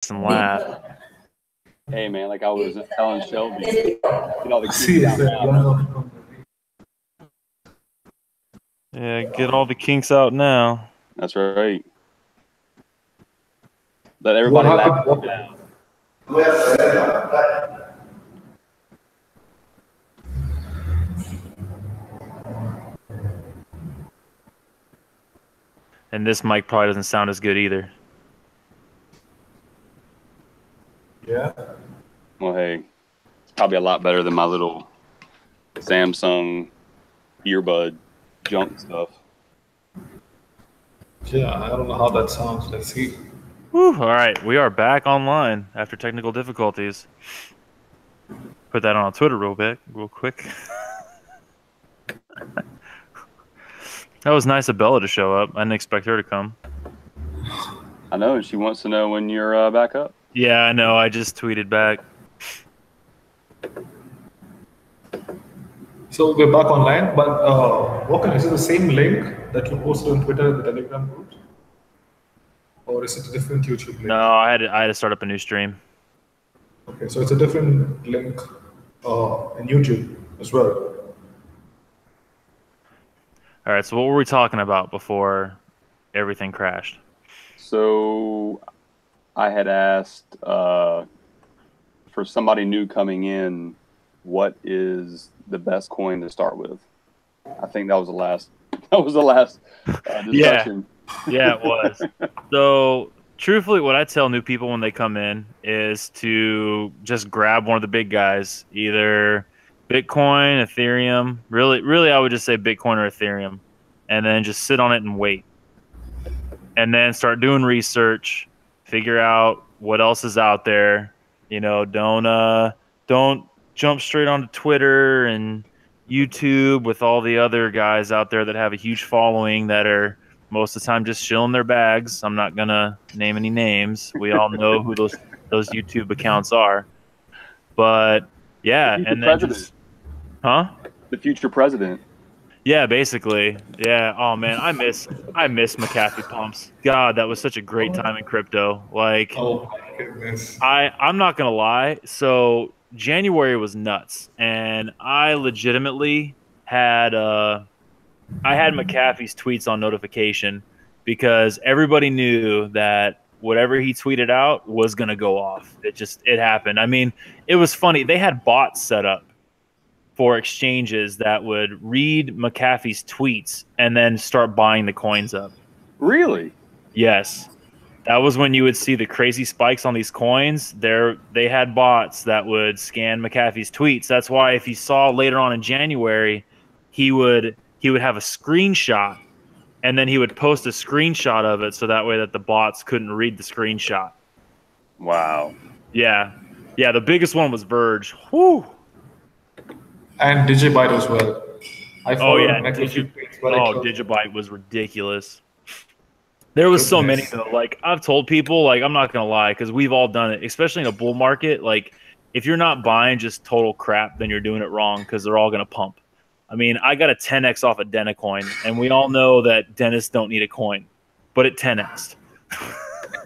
and laugh. Hey man, like I was telling Shelby, get all the kinks out now. Yeah, get all the kinks out now. That's right. Let everybody laugh now. And this mic probably doesn't sound as good either. Yeah. Well, hey, it's probably a lot better than my little Samsung earbud junk stuff. Yeah, I don't know how that sounds. Let's see. Whew, all right, we are back online after technical difficulties. Put that on Twitter real quick. That was nice of Bella to show up. I didn't expect her to come. I know, and she wants to know when you're back up. Yeah, I know. I just tweeted back. So we're back online, but Walker, is it the same link that you posted on Twitter in the Telegram group? Or is it a different YouTube link? No, I had to start up a new stream. Okay, so it's a different link in YouTube as well. All right, so what were we talking about before everything crashed? So I had asked for somebody new coming in, what is the best coin to start with? I think that was the last discussion. Yeah, it was. So truthfully, what I tell new people when they come in is to just grab one of the big guys, either Bitcoin, Ethereum. Really, I would just say Bitcoin or Ethereum, and then just sit on it and wait, and then start doing research, figure out what else is out there. You know, don't jump straight onto Twitter and YouTube with all the other guys out there that have a huge following that are most of the time just chilling their bags. I'm not gonna name any names. We all know who those YouTube accounts are. But yeah, and then just, the future president. Yeah, basically. Yeah. Oh man, I miss McAfee pumps. God, that was such a great time in crypto. Like, oh my goodness. I'm not gonna lie. So January was nuts, and I legitimately had McAfee's tweets on notification because everybody knew that whatever he tweeted out was gonna go off. It happened. I mean, it was funny. They had bots set up for exchanges that would read McAfee's tweets and then start buying the coins up. Really? Yes. That was when you would see the crazy spikes on these coins. They had bots that would scan McAfee's tweets. That's why if you saw later on in January, he would have a screenshot, and then he would post a screenshot of it so that way that the bots couldn't read the screenshot. Wow. Yeah. Yeah, the biggest one was Verge. Whew. And Digibyte as well. Digibyte was ridiculous. There was so many though. Like, I've told people, like, I'm not gonna lie, because we've all done it, especially in a bull market. Like, if you're not buying just total crap, then you're doing it wrong because they're all gonna pump. I mean, I got a 10x off a Denicoin, and we all know that dentists don't need a coin, but it 10x'd.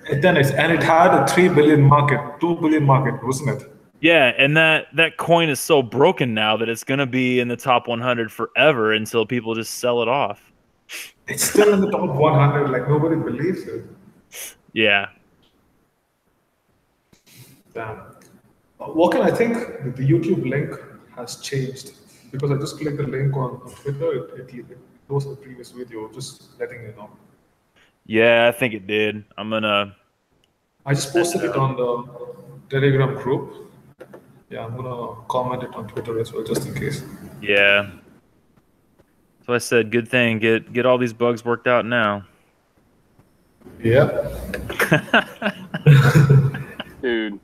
It 10x, and it had a 3 billion market, 2 billion market, wasn't it? Yeah, and that coin is so broken now that it's going to be in the top 100 forever until people just sell it off. It's still in the top 100, like nobody believes it. Yeah. Damn. Walker, I think the YouTube link has changed because I just clicked the link on Twitter. It goes to the previous video, just letting you know. Yeah, I think it did. I just posted it on the Telegram group. Yeah, I'm gonna comment it on Twitter as well, just in case. Yeah. So I said, good thing, get all these bugs worked out now. Yeah. Dude.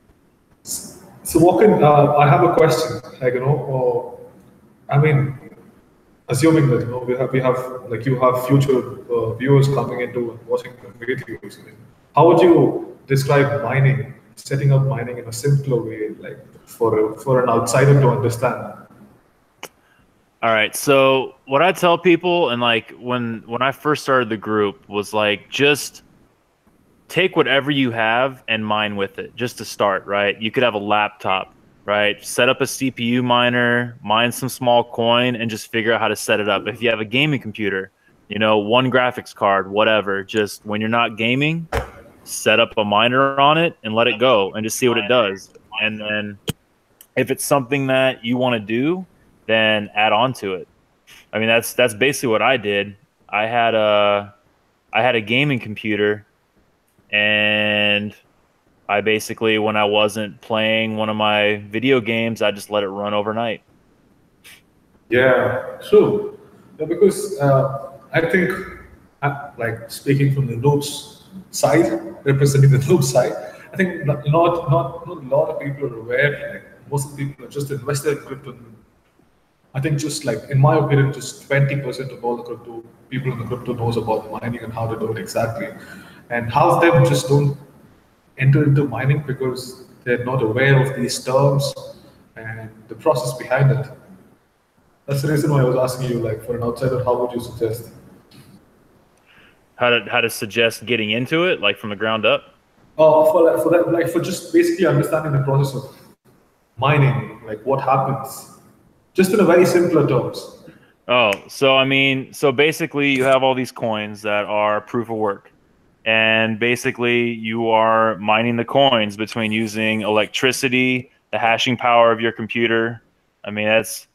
So Walker, I have a question. Like, I mean, assuming that we have like you have future viewers coming into and watching the videos. I mean, how would you describe mining? Setting up mining in a simpler way, like for an outsider to understand. All right. So what I tell people, and like when I first started the group, was like just take whatever you have and mine with it just to start, right? You could have a laptop, right? Set up a CPU miner, mine some small coin, and just figure out how to set it up. If you have a gaming computer, you know, one graphics card, whatever, just when you're not gaming, set up a miner on it and let it go and just see what it does. And then if it's something that you want to do, then add on to it. I mean, that's basically what I did. I had a gaming computer, and I basically, when I wasn't playing one of my video games, I just let it run overnight. Yeah, true. Yeah, because I think, like speaking from the noobs side, representing the noob side, I think not a lot of people are aware. Like most of the people are just invested in crypto. I think just like, in my opinion, just 20% of all the crypto people in the crypto knows about mining and how to do it exactly. And half of them just don't enter into mining because they're not aware of these terms and the process behind it. That's the reason why I was asking you, like, for an outsider, how would you suggest? How to suggest getting into it, like from the ground up? For just basically understanding the process of mining, like what happens, just in a very simpler terms. Oh, so I mean, so basically you have all these coins that are proof of work. And basically you are mining the coins between using electricity, the hashing power of your computer. I mean, it's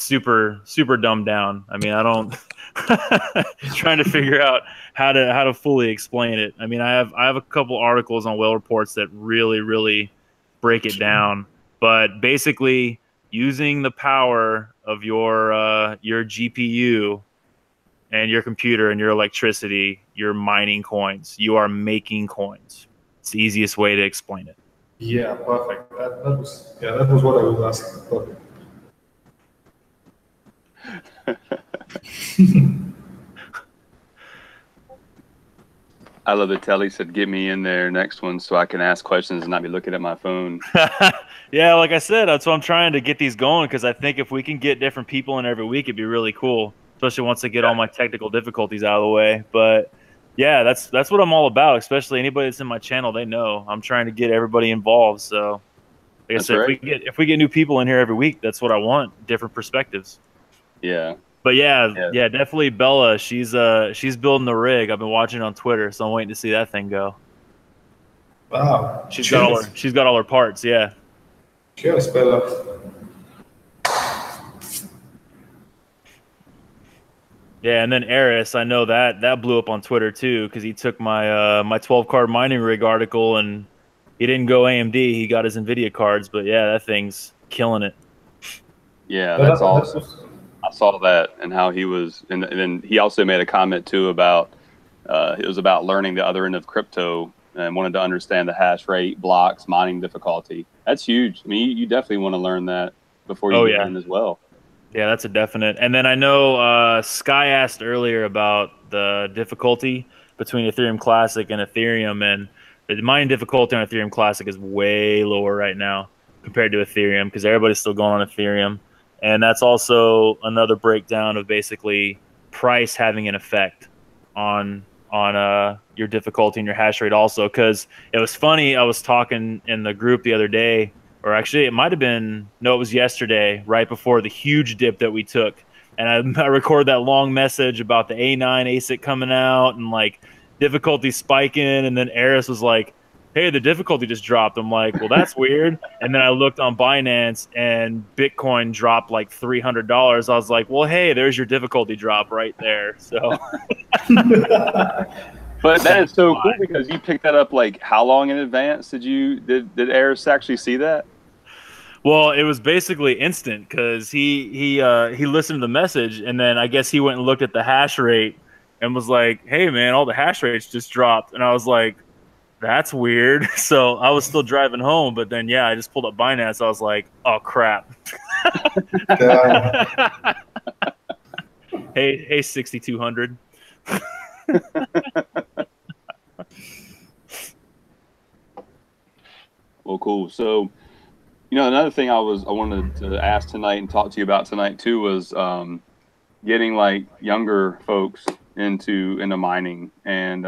super dumbed down. I mean, I don't trying to figure out how to fully explain it. I mean, I have a couple articles on Whale Reports that really break it down, but basically using the power of your GPU and your computer and your electricity, you're mining coins. You are making coins. It's the easiest way to explain it. Yeah, perfect. That was what I was asking. Perfect. I love that Telly said, "Get me in there next one so I can ask questions and not be looking at my phone." Yeah, like I said, that's why I'm trying to get these going, because I think if we can get different people in every week, it'd be really cool, especially once I get all my technical difficulties out of the way. But yeah, that's what I'm all about, especially anybody that's in my channel, they know I'm trying to get everybody involved. So like I said, right. if we get new people in here every week, that's what I want, different perspectives. Yeah. But yeah, definitely Bella. She's building the rig. I've been watching on Twitter, so I'm waiting to see that thing go. Wow. She's got all her parts. Yeah. Cheers, Bella. Yeah, and then Eris, I know that blew up on Twitter too, because he took my my 12 card mining rig article and he didn't go AMD. He got his NVIDIA cards, but yeah, that thing's killing it. Yeah, that's awesome. I saw that, and how he was, and then he also made a comment too about it was about learning the other end of crypto and wanted to understand the hash rate, blocks, mining difficulty. That's huge. I mean, you definitely want to learn that before you get in as well. Yeah, that's a definite. And then I know Sky asked earlier about the difficulty between Ethereum Classic and Ethereum, and the mining difficulty on Ethereum Classic is way lower right now compared to Ethereum, because everybody's still going on Ethereum. And that's also another breakdown of basically price having an effect on your difficulty and your hash rate also. Because it was funny, I was talking in the group the other day, or actually it might have been, no, it was yesterday, right before the huge dip that we took. And I recorded that long message about the A9 ASIC coming out and like difficulty spiking. And then Eris was like, hey, the difficulty just dropped. I'm like, well, that's weird. And then I looked on Binance and Bitcoin dropped like $300. I was like, well, hey, there's your difficulty drop right there. So, but that is so cool, because you picked that up like how long in advance did Eris actually see that? Well, it was basically instant, because he listened to the message, and then I guess he went and looked at the hash rate and was like, hey, man, all the hash rates just dropped. And I was like, that's weird. So I was still driving home, but then I just pulled up Binance. I was like, oh crap. Hey, 6,200. Well, cool. So, another thing I wanted to ask tonight and talk to you about tonight too was getting like younger folks into mining, and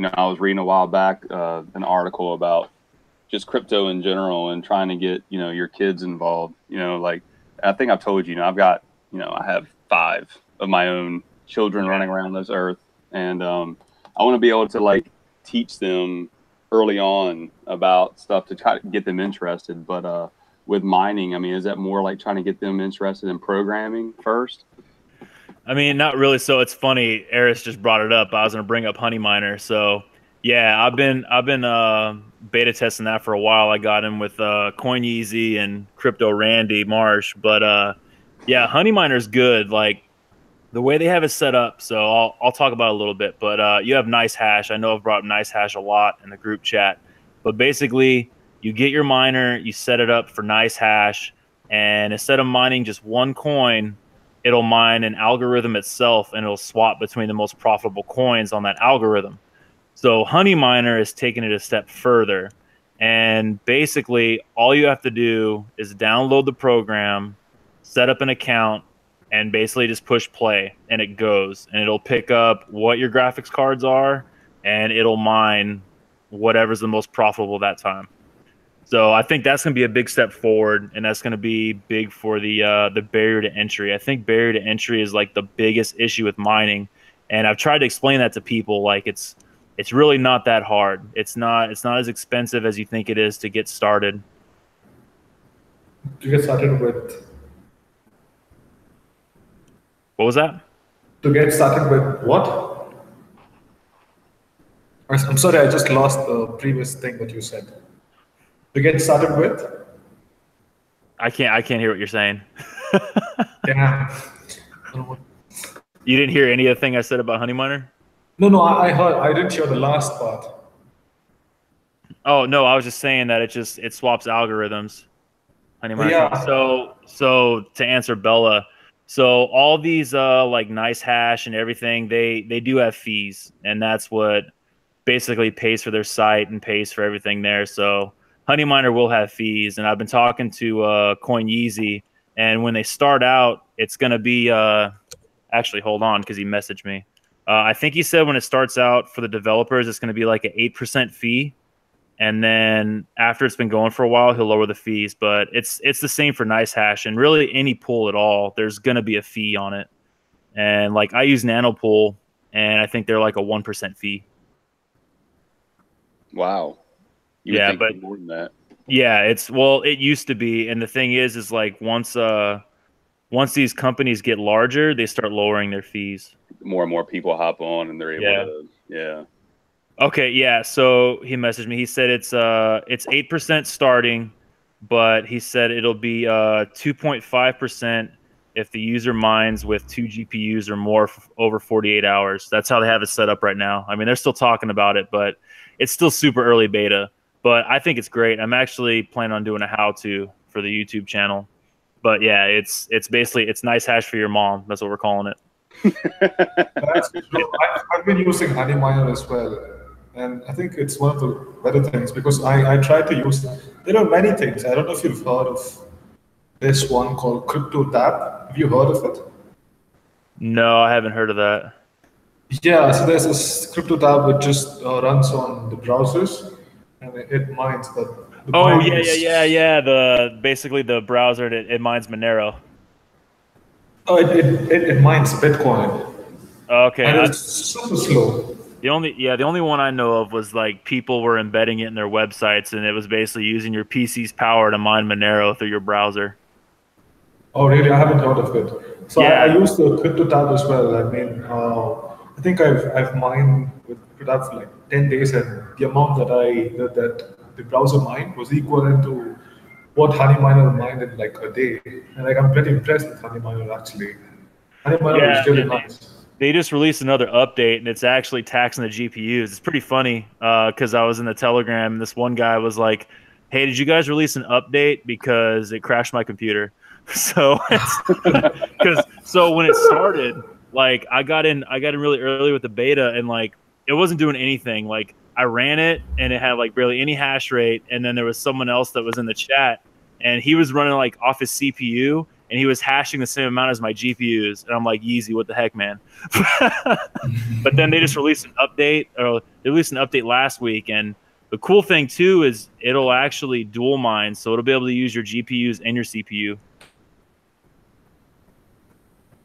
I was reading a while back an article about just crypto in general and trying to get, your kids involved. Like I think I've told you, I've got, I have 5 of my own children running around this earth, and I want to be able to like teach them early on about stuff to try to get them interested. But with mining, I mean, is that more like trying to get them interested in programming first? I mean, not really. So it's funny. Eris just brought it up. I was going to bring up Honey Miner. So yeah, I've been beta testing that for a while. I got him with Coin Yeezy and Crypto Randy Marsh. But yeah, Honey Miner's good. Like the way they have it set up. So I'll talk about it a little bit. But you have Nice Hash. I know I've brought up Nice Hash a lot in the group chat. But basically, you get your miner, you set it up for Nice Hash, and instead of mining just one coin, it'll mine an algorithm itself, and it'll swap between the most profitable coins on that algorithm. So Honey Miner is taking it a step further. And basically, all you have to do is download the program, set up an account, and basically just push play, and it goes. And it'll pick up what your graphics cards are, and it'll mine whatever's the most profitable that time. So I think that's going to be a big step forward, and that's going to be big for the barrier to entry. I think barrier to entry is like the biggest issue with mining, and I've tried to explain that to people. Like it's really not that hard. It's not as expensive as you think it is to get started. To get started with. What was that? To get started with what? I'm sorry, I just lost the previous thing that you said. To get started with? I can't hear what you're saying. Yeah. You didn't hear any of the thing I said about Honey Miner? No, I heard. I didn't hear the last part. Oh no, I was just saying that it swaps algorithms. Honey Miner. Yeah. So to answer Bella, so all these like Nice Hash and everything, they do have fees, and that's what basically pays for their site and pays for everything there. So Honey Miner will have fees, and I've been talking to Coin Yeezy, and when they start out, it's going to be actually, hold on, because he messaged me. I think he said when it starts out for the developers, it's going to be like an 8% fee, and then after it's been going for a while, he'll lower the fees. But it's the same for Nice Hash, and really any pool at all, there's going to be a fee on it. And like I use Nano Pool, and I think they're like a 1% fee. Wow. Yeah, but more than that. Yeah, it used to be, and the thing is like once these companies get larger, they start lowering their fees. More and more people hop on, and they're able to. Yeah. Okay, yeah. So he messaged me. He said it's 8% starting, but he said it'll be 2.5% if the user mines with 2 GPUs or more for over 48 hours. That's how they have it set up right now. I mean, they're still talking about it, but it's still super early beta. But I think it's great. I'm actually planning on doing a how-to for the YouTube channel. But yeah, it's basically it's Nice Hash for your mom. That's what we're calling it. I've been using Honey Miner as well, and I think it's one of the better things because I try to use. There are many things. I don't know if you've heard of this one called Crypto Tab. Have you heard of it? No, I haven't heard of that. Yeah, so there's this Crypto Tab which just runs on the browsers, and it mines the oh yeah. Basically the browser it mines Monero. Oh, it mines Bitcoin. Okay, and it's super slow. The only one I know of was like people were embedding it in their websites, and it was basically using your PC's power to mine Monero through your browser. Oh really? I haven't heard of it. So yeah. I use the Crypto Tab as well. I mean, I think I've mined with Crypto Tab for like 10 days, and the amount that the browser mined was equivalent to what Honey Miner mined in like a day. And like I'm pretty impressed with Honey Miner actually. Honey Miner is really nice. They just released another update, and it's actually taxing the GPUs. It's pretty funny because I was in the Telegram, and this one guy was like, "Hey, did you guys release an update because it crashed my computer?" So, so when it started, like I got in really early with the beta, and like it wasn't doing anything. Like I ran it, and it had like barely any hash rate, and then there was someone else that was in the chat, and he was running like off his CPU, and he was hashing the same amount as my GPUs, and I'm like, Yeezy, what the heck, man? But then they just released an update, or they released an update last week, and the cool thing too is it'll actually dual mine, so it'll be able to use your GPUs and your CPU.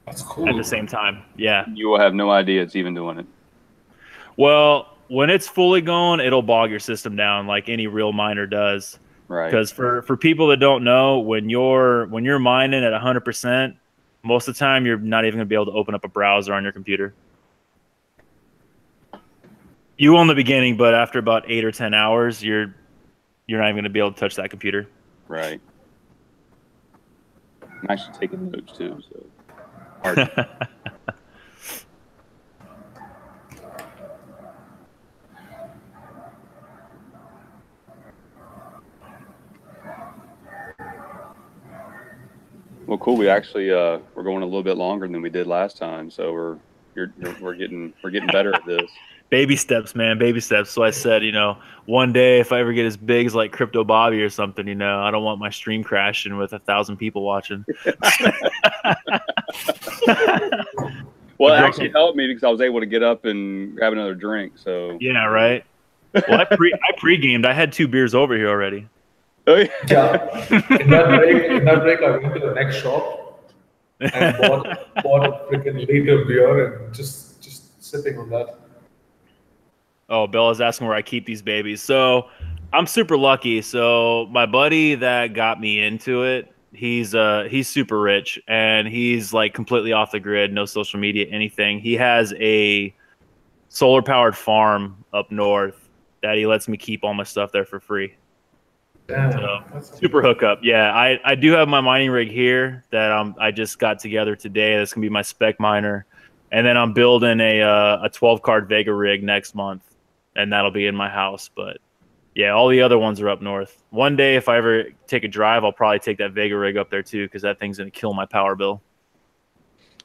That's cool. At the same time. Yeah. You will have no idea it's even doing it. Well, when it's fully going, it'll bog your system down like any real miner does. Right. Because for people that don't know, when you're mining at 100%, most of the time you're not even going to be able to open up a browser on your computer. You will in the beginning, but after about 8 or 10 hours, you're not even going to be able to touch that computer. Right. I'm actually taking notes too, so hard. Well, cool. We actually we're going a little bit longer than we did last time, so we're getting better at this. Baby steps, man, baby steps. So I said, one day if I ever get as big as like Crypto Bobby or something, I don't want my stream crashing with 1,000 people watching. Well, it actually helped me because I was able to get up and grab another drink. So yeah, right. Well, I pre-gamed. I had 2 beers over here already. Oh, yeah. Yeah. In that break, I went to the next shop and bought a freaking liter beer and just sipping on that. Oh, Bella's asking where I keep these babies. So I'm super lucky. So my buddy that got me into it, he's super rich and he's like completely off the grid, no social media, anything. He has a solar powered farm up north that he lets me keep all my stuff there for free. Damn, so, super hookup. Yeah, I do have my mining rig here that I just got together today. That's gonna be my spec miner, and then I'm building a 12 card Vega rig next month, and that'll be in my house. But yeah, all the other ones are up north. One day, if I ever take a drive, I'll probably take that Vega rig up there too, because that thing's gonna kill my power bill.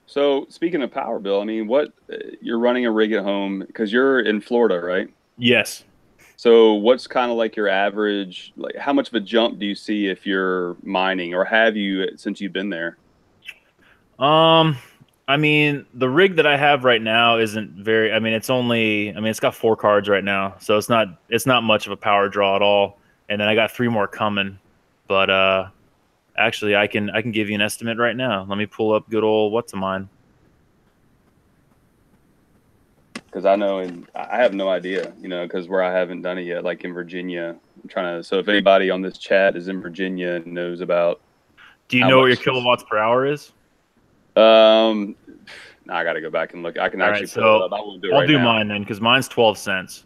So speaking of power bill, I mean, what you're running a rig at home because you're in Florida, right? Yes. So what's kind of like your average, like how much of a jump do you see if you're mining, or have you since you've been there? I mean, the rig that I have right now isn't very, it's got 4 cards right now, so it's not much of a power draw at all. And then I got 3 more coming. But actually I can give you an estimate right now. Let me pull up good old what's a mine. Because I know, and I have no idea, because where I haven't done it yet, like in Virginia, I'm trying to. So if anybody on this chat is in Virginia and knows about, do you know what your kilowatts per hour is? I got to go back and look. I can actually pull it up. I won't do it I'll right do now. Mine then, because mine's 12 cents.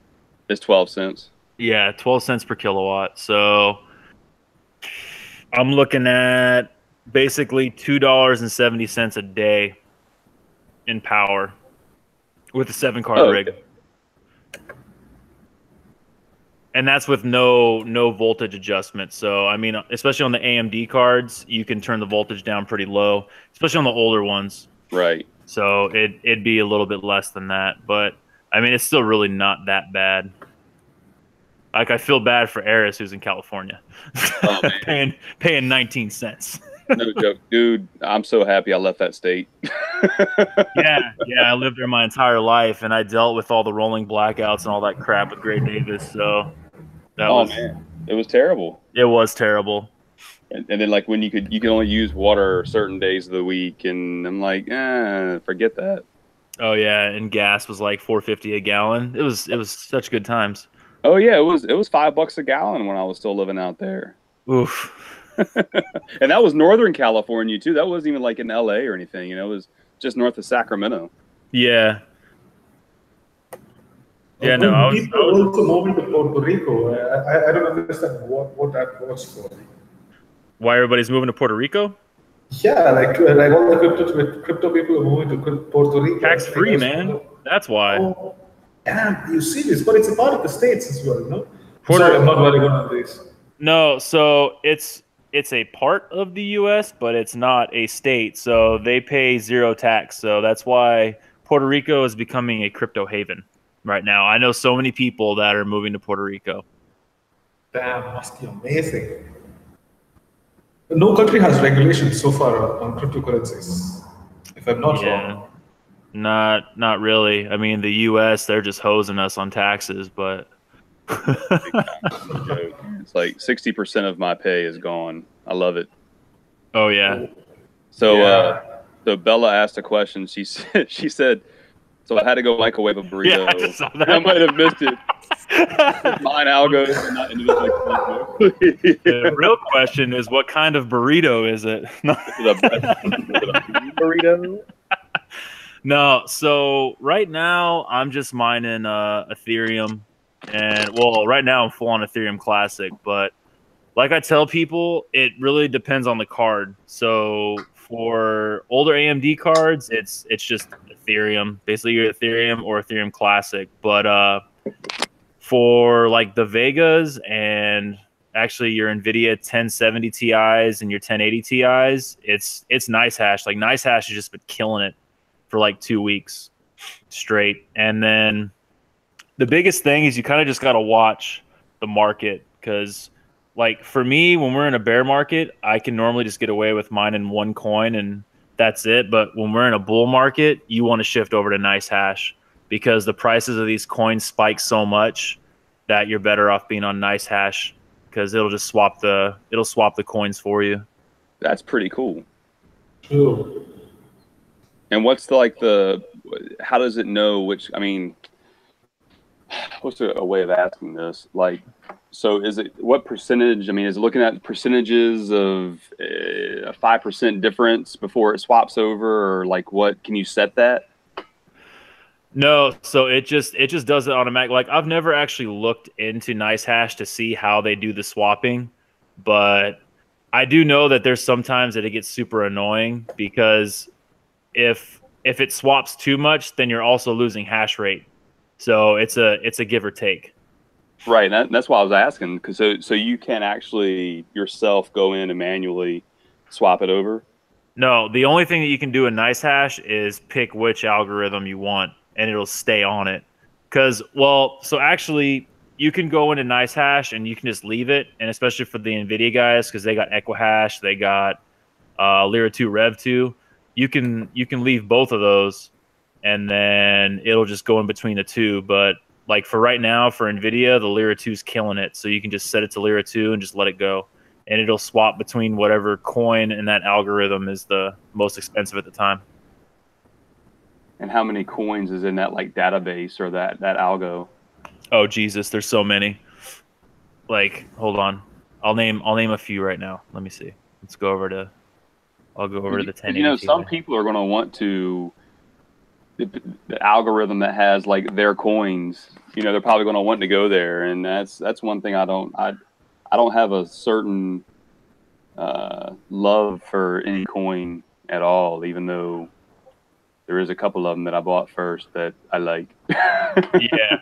It's 12 cents. Yeah, 12 cents per kilowatt. So I'm looking at basically $2.70 a day in power. With a 7-card rig. And that's with no voltage adjustment. So, I mean, especially on the AMD cards, you can turn the voltage down pretty low, especially on the older ones. Right. So it'd be a little bit less than that. But, I mean, it's still really not that bad. Like, I feel bad for Eris, who's in California. Oh, man. paying 19 cents. No joke. Dude, I'm so happy I left that state. Yeah, I lived there my entire life, and I dealt with all the rolling blackouts and all that crap with Gray Davis. So man, it was terrible. It was terrible. And then like when you could only use water certain days of the week, and I'm like, forget that. Oh yeah, and gas was like $4.50 a gallon. It was such good times. Oh yeah, it was $5 a gallon when I was still living out there. Oof. And that was Northern California too. That wasn't even like in LA or anything. It was just north of Sacramento. Yeah. Yeah, no. I was also moving to Puerto Rico. I don't understand what that was for. Why everybody's moving to Puerto Rico? Yeah, like all the crypto people are moving to Puerto Rico. Tax free, man. That's why. Oh, damn, you see this, but it's a part of the states as well, no? Sorry, I'm not very good on this. No, so it's a part of the U.S., but it's not a state, so they pay 0 tax. So that's why Puerto Rico is becoming a crypto haven right now. I know so many people that are moving to Puerto Rico. Damn, must be amazing. No country has regulations so far on cryptocurrencies, if I'm not Yeah, wrong. not really. I mean, the U.S. they're just hosing us on taxes, but No joke. It's like 60% of my pay is gone. I love it. oh yeah, So, Yeah. so Bella asked a question. She said, so I had to go microwave a burrito. yeah, I just saw And I might have missed it. that. Mine algos and not individually explained. The real question is, what kind of burrito is it? No. Is it a bean burrito? No, so right now I'm just mining Ethereum, and well, right now I'm full on Ethereum Classic. But like I tell people, it really depends on the card. So for older AMD cards, it's just Ethereum, basically your Ethereum or Ethereum Classic. But for like the Vegas and actually your NVIDIA 1070 Ti's and your 1080 Ti's, it's Nice Hash. Like Nice Hash has just been killing it for like 2 weeks straight. And then the biggest thing is you kind of just got to watch the market because, like, for me, when we're in a bear market, I can normally just get away with mining one coin and that's it. But when we're in a bull market, you want to shift over to Nice Hash because the prices of these coins spike so much that you're better off being on Nice Hash because it'll swap the coins for you. That's pretty cool. True. And what's how does it know which, I mean, what's a way of asking this? Like, so is it, what percentage, I mean, is it looking at percentages of a 5% difference before it swaps over, or like what, can you set that? No, so it just does it automatic. Like I've never actually looked into Nice Hash to see how they do the swapping, but I do know that there's sometimes that it gets super annoying because if it swaps too much, then you're also losing hash rate. So it's a give or take. Right, and that's why I was asking, because so you can actually yourself go in and manually swap it over. No, the only thing that you can do in Nice Hash is pick which algorithm you want, and it'll stay on it. Because, well, so actually, you can go into Nice Hash and you can just leave it, and especially for the NVIDIA guys, because they got Equihash, they got Lyra 2 Rev 2, you can leave both of those, and then it'll just go in between the two. But like for right now, for NVIDIA, the Lyra 2 is killing it, so you can just set it to Lyra 2 and just let it go. And it'll swap between whatever coin in that algorithm is the most expensive at the time. And how many coins is in that like database or that algo? Oh Jesus, there's so many. Like, hold on, I'll name a few right now. Let me see. Let's go over to. I'll go over to the 1080. You know, some people are going to want to the algorithm that has like their coins. You know, they're probably going to want to go there, and that's one thing I don't have a certain love for any coin at all, even though there is a couple of them that I bought first that I like. Yeah.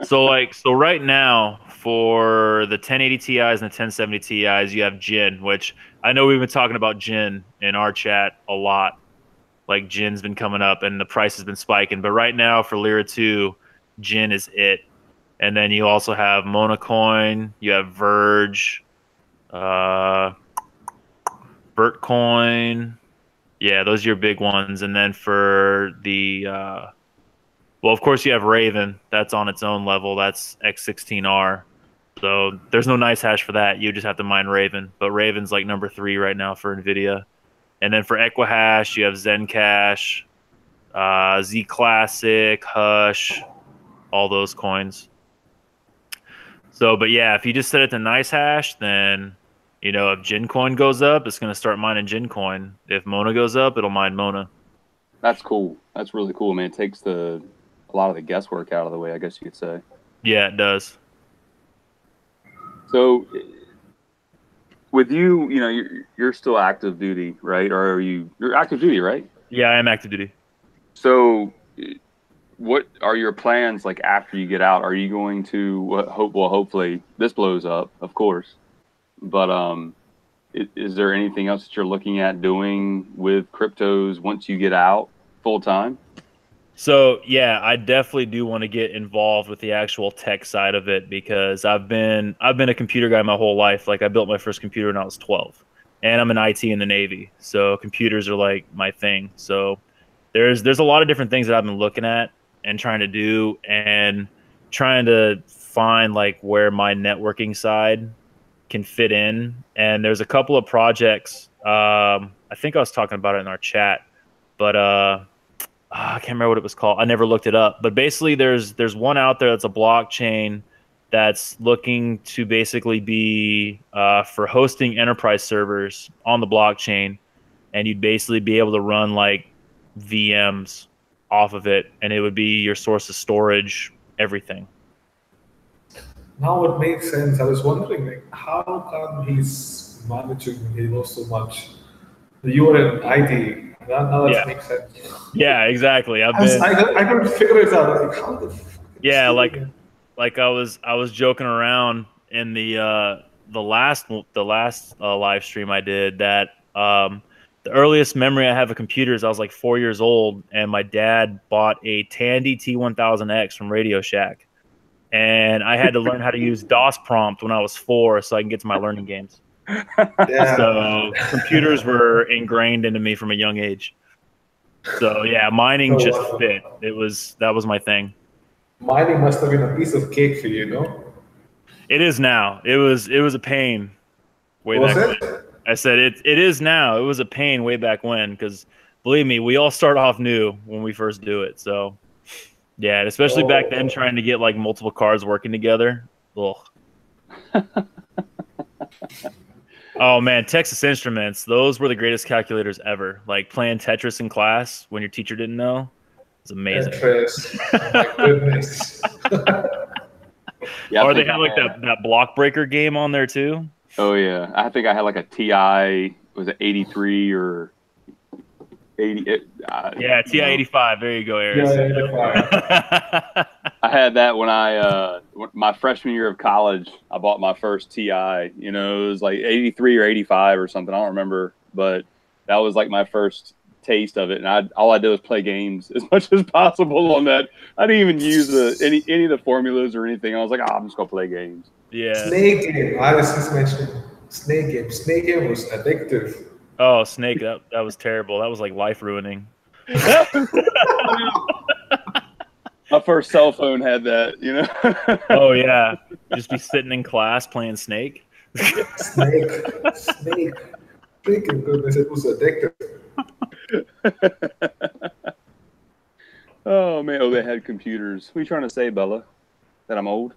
So right now for the 1080 Ti's and the 1070 Ti's, you have Jin, which I know we've been talking about Jin in our chat a lot. Like Jin's been coming up and the price has been spiking, but right now for Lyra 2, Jin is it. And then you also have Monacoin, you have Verge, Vertcoin. Yeah, those are your big ones. And then for the well, of course, you have Raven. That's on its own level. That's X16R. So there's no Nice Hash for that. You just have to mine Raven. But Raven's like number 3 right now for NVIDIA. And then for Equihash, you have Zencash, Z Classic, Hush, all those coins. So, but yeah, if you just set it to Nice Hash, then, you know, if Jin Coin goes up, it's going to start mining Jin Coin. If Mona goes up, it'll mine Mona. That's cool. That's really cool, man. It takes a lot of the guesswork out of the way, I guess you could say. Yeah, it does. So, with you, you know, you're still active duty, right? Or you're active duty, right? Yeah, I am active duty. So, what are your plans like after you get out? Are you going to hopefully this blows up, of course. But is there anything else that you're looking at doing with cryptos once you get out full time? So yeah, I definitely do want to get involved with the actual tech side of it because I've been a computer guy my whole life. Like I built my first computer when I was 12. and I'm in IT in the Navy, so computers are like my thing. So there's a lot of different things that I've been looking at and trying to do, and trying to find like where my networking side can fit in. And there's a couple of projects. I think I was talking about it in our chat, but I can't remember what it was called. I never looked it up. But basically, there's one out there that's a blockchain that's looking to basically be for hosting enterprise servers on the blockchain, and you'd basically be able to run like VMs off of it, and it would be your source of storage, everything. Now it makes sense. I was wondering, like, how come he's managing, he knows so much? You were in IT. Now that makes sense. Yeah, exactly. I couldn't figure it out. Like, how the fuck? Yeah, like I was joking around in the last live stream I did that the earliest memory I have of computers, I was like 4 years old, and my dad bought a Tandy T1000X from Radio Shack, and I had to learn how to use DOS prompt when I was 4 so I can get to my learning games. Yeah. So computers were ingrained into me from a young age. So yeah, mining just fit. That was my thing. Mining must have been a piece of cake for you, no? It is now. It was a pain way back when. I said it is now. It was a pain way back when, because believe me, we all start off new when we first do it. So yeah, and especially back then, trying to get like multiple cards working together. Ugh. Oh man, Texas Instruments, those were the greatest calculators ever. Like playing Tetris in class when your teacher didn't know. It's amazing. Tetris. Oh my goodness. Yeah, or they had like that block breaker game on there too. Oh yeah, I think I had like a TI. Was it 83 or 80? Yeah, TI 85. There you go, Aries. Yeah, I had that when my freshman year of college. I bought my first TI. You know, it was like 83 or 85 or something. I don't remember, but that was like my first taste of it. And all I did was play games as much as possible on that. I didn't even use any of the formulas or anything. I was like, I'm just gonna play games. Yeah. Snake game. I was just mentioning Snake game. Snake game was addictive. Oh, Snake, that was terrible. That was like life ruining. My first cell phone had that, you know. Oh yeah, just be sitting in class playing Snake. Snake. Freaking goodness, it was addictive. Oh man, they had computers. What are you trying to say, Bella? That I'm old?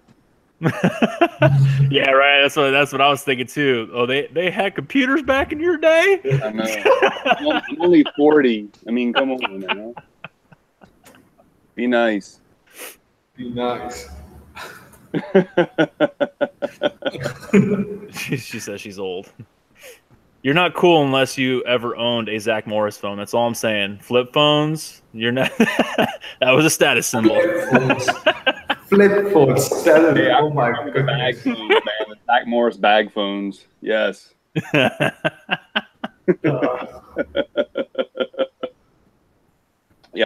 Yeah, right. That's what I was thinking too. Oh, they had computers back in your day? I know. I'm only 40. I mean, come on, man. Be nice. Be nice. She says she's old. You're not cool unless you ever owned a Zach Morris phone. That's all I'm saying. Flip phones, you're not. That was a status symbol. Flip phones. Yeah, oh my goodness. Bag phones, man. The Zach Morris bag phones. Yes. Yeah,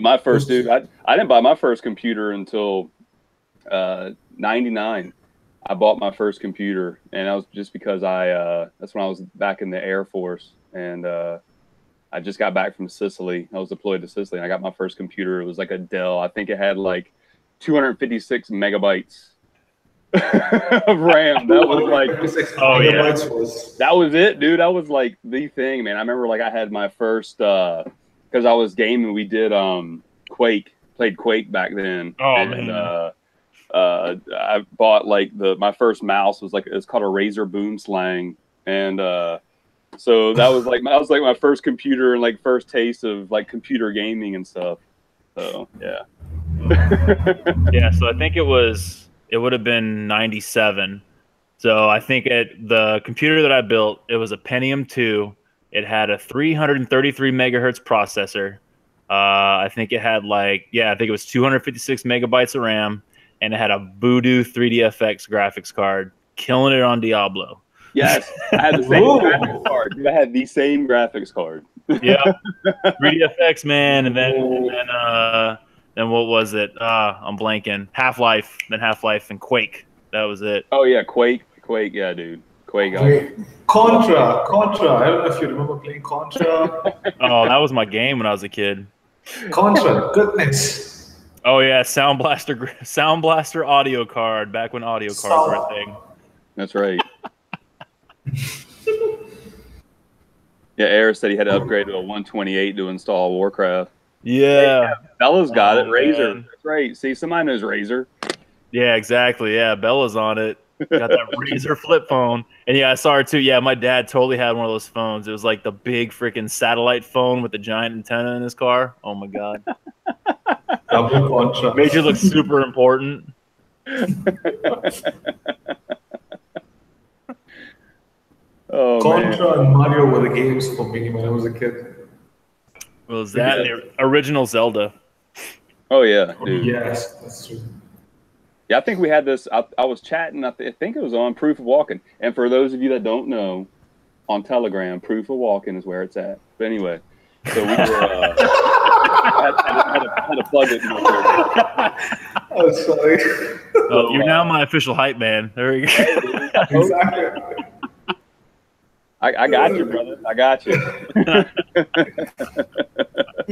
my first dude. I didn't buy my first computer until 99. I bought my first computer, and that was just because that's when I was back in the Air Force, and I just got back from Sicily. I was deployed to Sicily, and I got my first computer. It was like a Dell. I think it had like 256 megabytes of RAM. That was like, that was it, dude. That was like the thing, man. I remember like I had my first, because I was gaming. We did Quake, played Quake back then. Oh and, man. I bought like my first mouse was it's called a Razer Boom Slang, and so that was like my first computer and like first taste of like computer gaming and stuff. So yeah. Yeah, so I think it would have been 97. So I think the computer that I built, it was a Pentium 2. It had a 333 megahertz processor. I think it had I think it was 256 megabytes of RAM, and it had a Voodoo 3DFX graphics card, killing it on Diablo. Yes, I had the same graphics card. I had the same graphics card. Yeah, 3DFX, man, and then what was it? I'm blanking. Half-Life, then Half-Life, and Quake. That was it. Oh yeah, Quake, yeah, dude. Quake. Wait, Contra. I don't know if you remember playing Contra. Oh, that was my game when I was a kid. Contra, goodness. Oh yeah, Sound Blaster audio card. Back when audio cards were a thing. That's right. Yeah, Eric said he had to upgrade to a 128 to install Warcraft. Yeah. Bella's got it. Oh, Razer. man. That's right. See, somebody knows Razer. Yeah, exactly. Yeah, Bella's on it. Got that Razer flip phone. And yeah, I saw her too. Yeah, my dad totally had one of those phones. It was like the big freaking satellite phone with the giant antenna in his car. Oh my God. Double Contra. Made you look super important. Oh, Contra man. and Mario were the games for me when I was a kid. Was that the original Zelda? Oh, yeah, dude. Yes, that's true. Yeah, I think we had this. I was chatting. I think it was on Proof of Walking. And for those of you that don't know, on Telegram, Proof of Walking is where it's at. But anyway, so we were had to plug it. Oh, sorry. Oh, you're now my official hype man. There you go. Exactly. I got you, brother. I got you.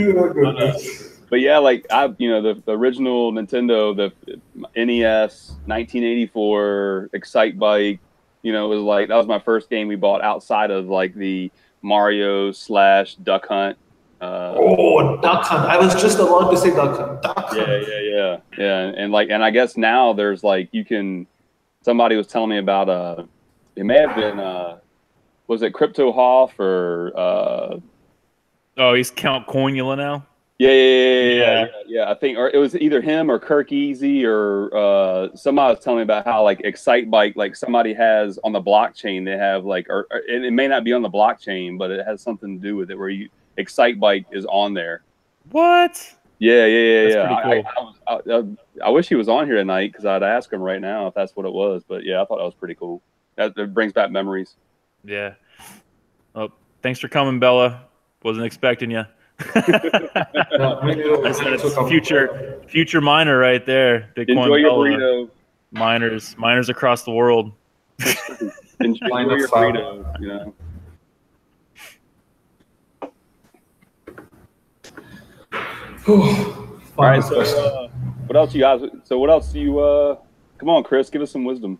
Oh, goodness. But yeah, like the original Nintendo, the NES, 1984, Excite Bike, was like that was my first game we bought outside of like the Mario / Duck Hunt. Duck Hunt! I was just about to say Duck Hunt. Duck Hunt. Yeah. And I guess now there's like somebody was telling me about it may have been was it Crypto Hoff or Oh, he's Count Coinula now. Yeah. I think, or it was either him or Kirk Easy or somebody was telling me about how like Excite Bike, like somebody has on the blockchain, they have like, or it may not be on the blockchain, but it has something to do with it where Excite Bike is on there. What? Yeah. Pretty cool. I wish he was on here tonight because I'd ask him right now if that's what it was. But yeah, I thought that was pretty cool. That brings back memories. Yeah. Oh, thanks for coming, Bella. Wasn't expecting you. It's future miner right there. Bitcoin Enjoy your Bella. burrito. Miners across the world. Enjoy your burrito. All right. So, what else you guys? So, what else do you? Come on, Chris. Give us some wisdom.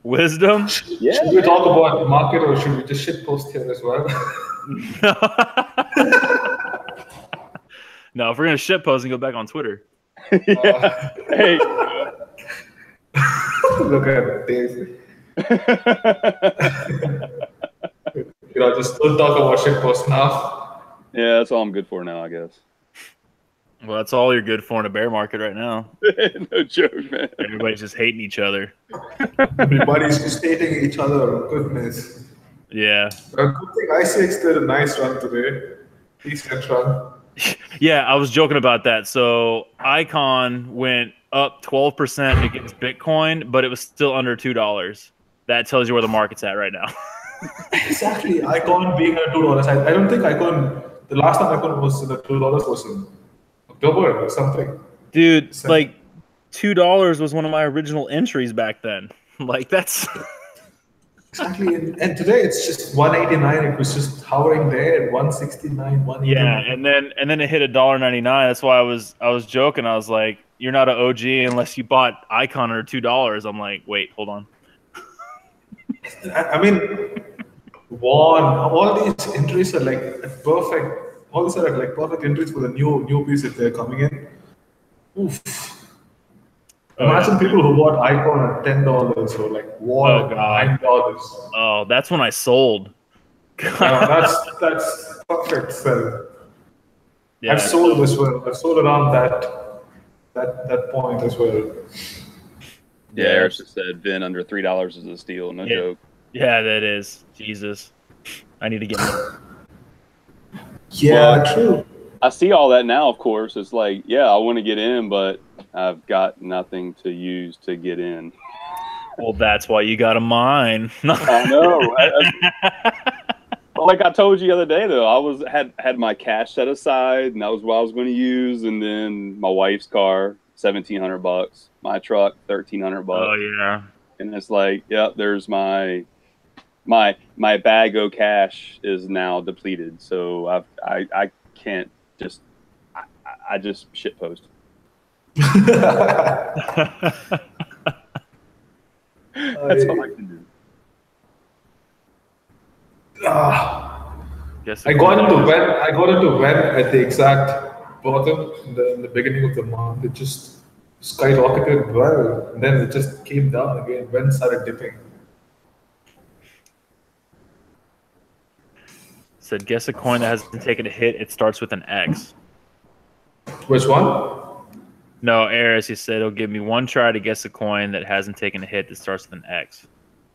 Wisdom? Yeah. Should we talk about the market or should we just shit post here as well? No, if we're gonna shit post and go back on Twitter. Hey. Look at Dave. Just don't talk about shit post now. Yeah, that's all I'm good for now, I guess. Well, that's all you're good for in a bear market right now. No joke, man. Everybody's just hating each other. Everybody's just hating each other. Goodness. Yeah. A good thing ICX did a nice run today. Decent run. Yeah, I was joking about that. So Icon went up 12% against Bitcoin, but it was still under $2. That tells you where the market's at right now. Exactly. Icon being at $2. I don't think Icon, the last time Icon was at $2 was in October or something. Dude, like $2 was one of my original entries back then. Like that's exactly. And today it's just 189. It was just hovering there at 169, 189. Yeah, and then it hit $1.99. That's why I was joking. I was like, you're not an OG unless you bought Icon under $2. I'm like, wait, hold on. I mean, all these entries are like perfect. All these are like perfect entries for the new piece if they're coming in. Oof. Imagine people who bought Icon at $10 or like Wall at $9. Oh, that's when I sold. That's perfect sell. Yeah, I've sold as well. I've sold around that point as well. Yeah, Eric just said Vin under $3 is a steal. No joke. Yeah, that is. Jesus. I need to get more. Yeah, true. I see all that now, of course. It's like, yeah, I want to get in, but I've got nothing to use to get in. Well, that's why you got a mine. I know. Like I told you the other day, though, I had my cash set aside, and that was what I was going to use. And then my wife's car, $1,700. My truck, $1,300. Oh yeah. and it's like, yeah, there's my bag of cash is now depleted, so I can't just I just shitpost. That's all I can do. Guess I got into when at the exact bottom in the beginning of the month. It just skyrocketed well, and then it just came down again. When started dipping. Said, guess a coin that hasn't taken a hit. It starts with an X. Which one? No, Eris, he said, it'll give me one try to guess a coin that hasn't taken a hit that starts with an X.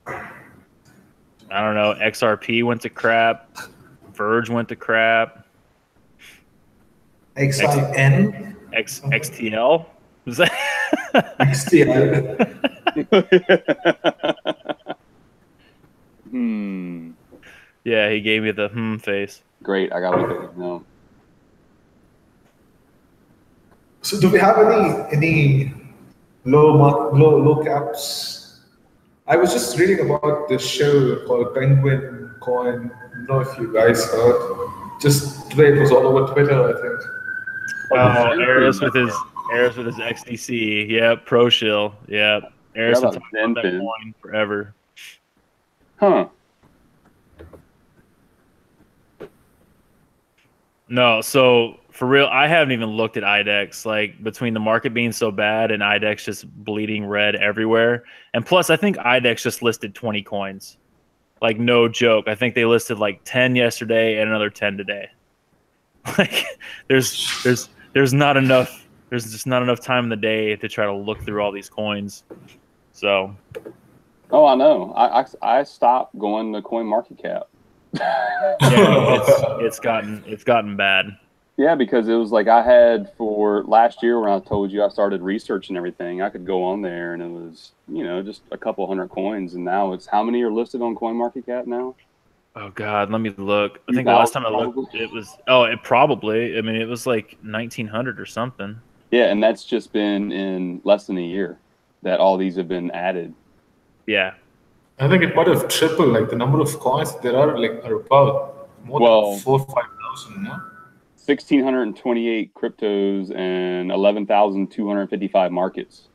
I don't know. XRP went to crap. Verge went to crap. XIN? XTL? Was that? XTL. Yeah, he gave me the face. Great, I gotta look at it now. So, do we have any low caps? I was just reading about this shell called Penguin Coin. I don't know if you guys heard. Just today, it was all over Twitter, I think. Oh, Eris with his XDC. Yep, Pro Shill. Yep. Eris been talking about that coin forever. Huh. No, so for real, I haven't even looked at IDEX. Like between the market being so bad and IDEX just bleeding red everywhere, and plus I think IDEX just listed 20 coins. Like no joke, I think they listed like 10 yesterday and another 10 today. Like there's not enough. There's just not enough time in the day to try to look through all these coins. So. Oh, I know. I stopped going to Coin Market Cap. Yeah, it's gotten bad. Yeah, because it was like I had for last year when I told you I started research and everything, I could go on there and it was, just a couple hundred coins, and now it's how many are listed on CoinMarketCap now? Oh God, let me look. I think the last time I looked, it was probably. I mean, it was like 1900 or something. Yeah, and that's just been in less than a year that all these have been added. Yeah. I think it might have tripled, like the number of coins there are about more than 4,000-5,000, no? 1,628 cryptos and 11,255 markets.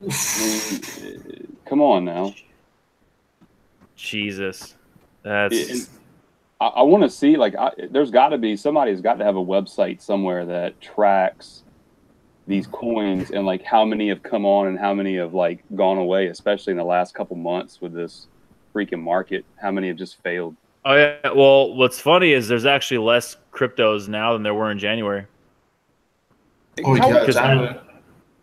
I mean, come on now. Jesus. That's. I want to see, there's got to be, somebody's got to have a website somewhere that tracks these coins and like how many have come on and how many have like gone away, especially in the last couple months with this freaking market. How many have just failed? Oh yeah. Well, what's funny is there's actually less cryptos now than there were in January. Oh yeah,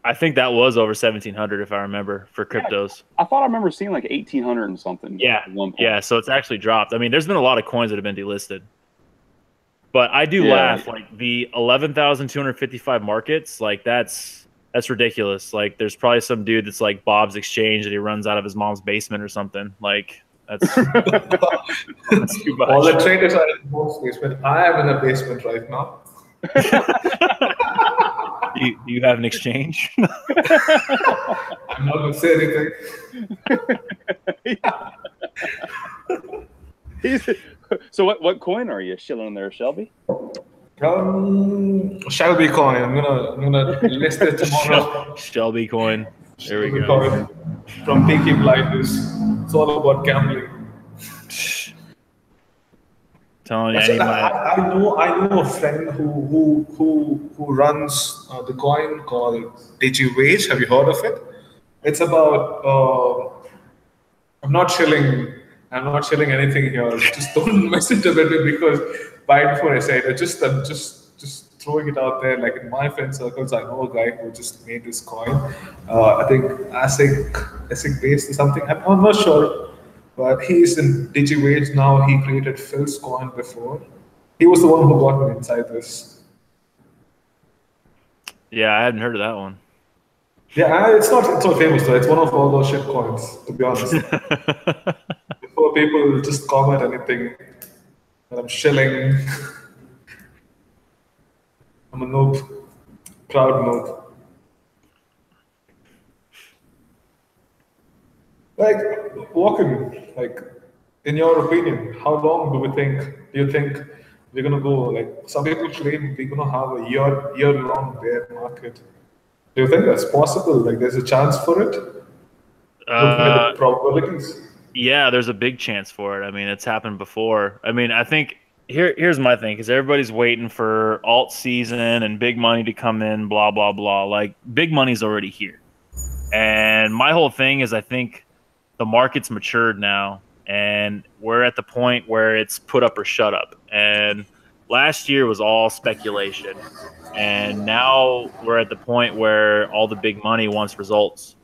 I think that was over 1,700 if I remember for cryptos. I thought I remember seeing like 1,800 and something. Yeah. Yeah. So it's actually dropped. I mean, there's been a lot of coins that have been delisted. But I do laugh, like the 11,255 markets, like that's ridiculous. Like there's probably some dude that's like Bob's Exchange that he runs out of his mom's basement or something. Like that's, that's too much. All the traders are in Bob's basement. I am in a basement right now. Do you have an exchange? I'm not going to say anything. So what coin are you shilling there, Shelby? Shelby coin. I'm gonna list it tomorrow. Shelby coin. There we go. Coin from Peaky Blinders. It's all about gambling. Telling you, actually, I know a friend who runs the coin called DigiWage. Have you heard of it? It's about. I'm not shilling anything here. Just don't message with me because right before I say it, I'm just throwing it out there. Like in my friend circles, I know a guy who just made this coin. I think ASIC based or something. I'm not sure, but he's in DigiWage now. He created Phil's coin before. He was the one who got me inside this. Yeah, I hadn't heard of that one. Yeah, it's not famous though. It's one of all those shit coins, to be honest. Before people just comment anything that I'm shilling. I'm a noob. Proud noob. Like, walking, like, in your opinion, how long do you think we're gonna go? Like, some people claim we're gonna have a year-long bear market. Do you think that's possible? Like, there's a chance for it, looking at the Uh, probabilities? yeah, there's a big chance for it. I mean, it's happened before. I mean, I think here's my thing because everybody's waiting for alt season and big money to come in, blah blah blah. Like big money's already here, and my whole thing is I think the market's matured now, and we're at the point where it's put up or shut up. And last year was all speculation, and now we're at the point where all the big money wants results.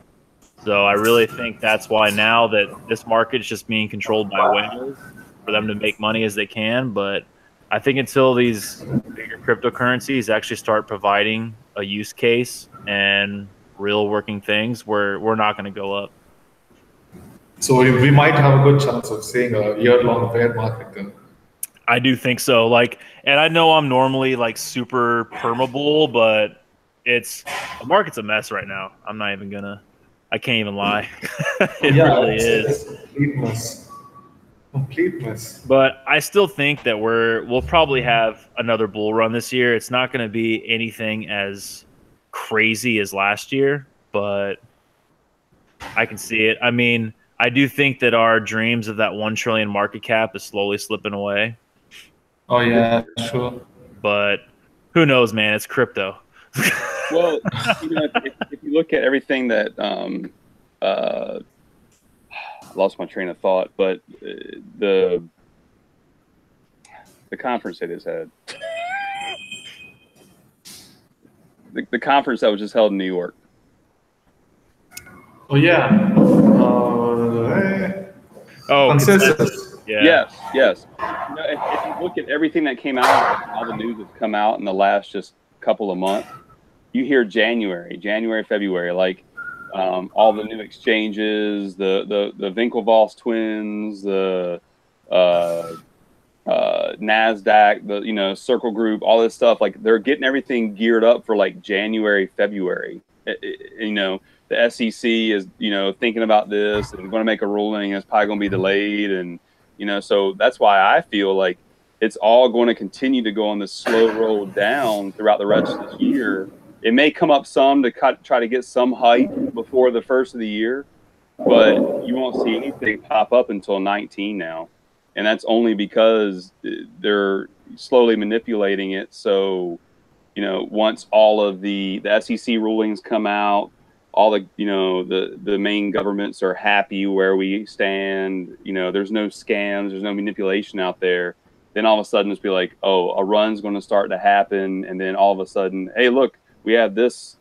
So I really think that's why now that this market is just being controlled by whales for them to make money as they can. But I think until these bigger cryptocurrencies actually start providing a use case and real working things, we're not going to go up. So we might have a good chance of seeing a year-long bear market then. I do think so. Like, and I know I'm normally like super permeable, but the market's a mess right now. I'm not even gonna. I can't even lie. It Yeah, really it's is. complete mess. Complete mess. But I still think that we'll probably have another bull run this year. It's not going to be anything as crazy as last year, but I can see it. I mean, I do think that our dreams of that 1 trillion market cap is slowly slipping away, Oh yeah, sure. but who knows, man? It's crypto. Well, if you look at everything that I lost my train of thought, but the conference they just had, the conference that was just held in New York. Oh yeah. Oh, Consensus. yeah. Yes. If you look at everything that came out, all the news that's come out in the last just couple of months, you hear January, February, like all the new exchanges, the Winklevoss twins, the NASDAQ, the Circle Group, all this stuff. Like they're getting everything geared up for like January, February. The SEC is thinking about this and going to make a ruling. It's probably going to be delayed, and so that's why I feel like it's all going to continue to go on this slow roll down throughout the rest of this year. It may come up some to try to get some hype before the first of the year, but you won't see anything pop up until 19 now. And that's only because they're slowly manipulating it. So, once all of the SEC rulings come out, all the main governments are happy where we stand, there's no scams, there's no manipulation out there. Then all of a sudden it's be like, oh, a run's going to start to happen. And then all of a sudden, hey, look, we have this,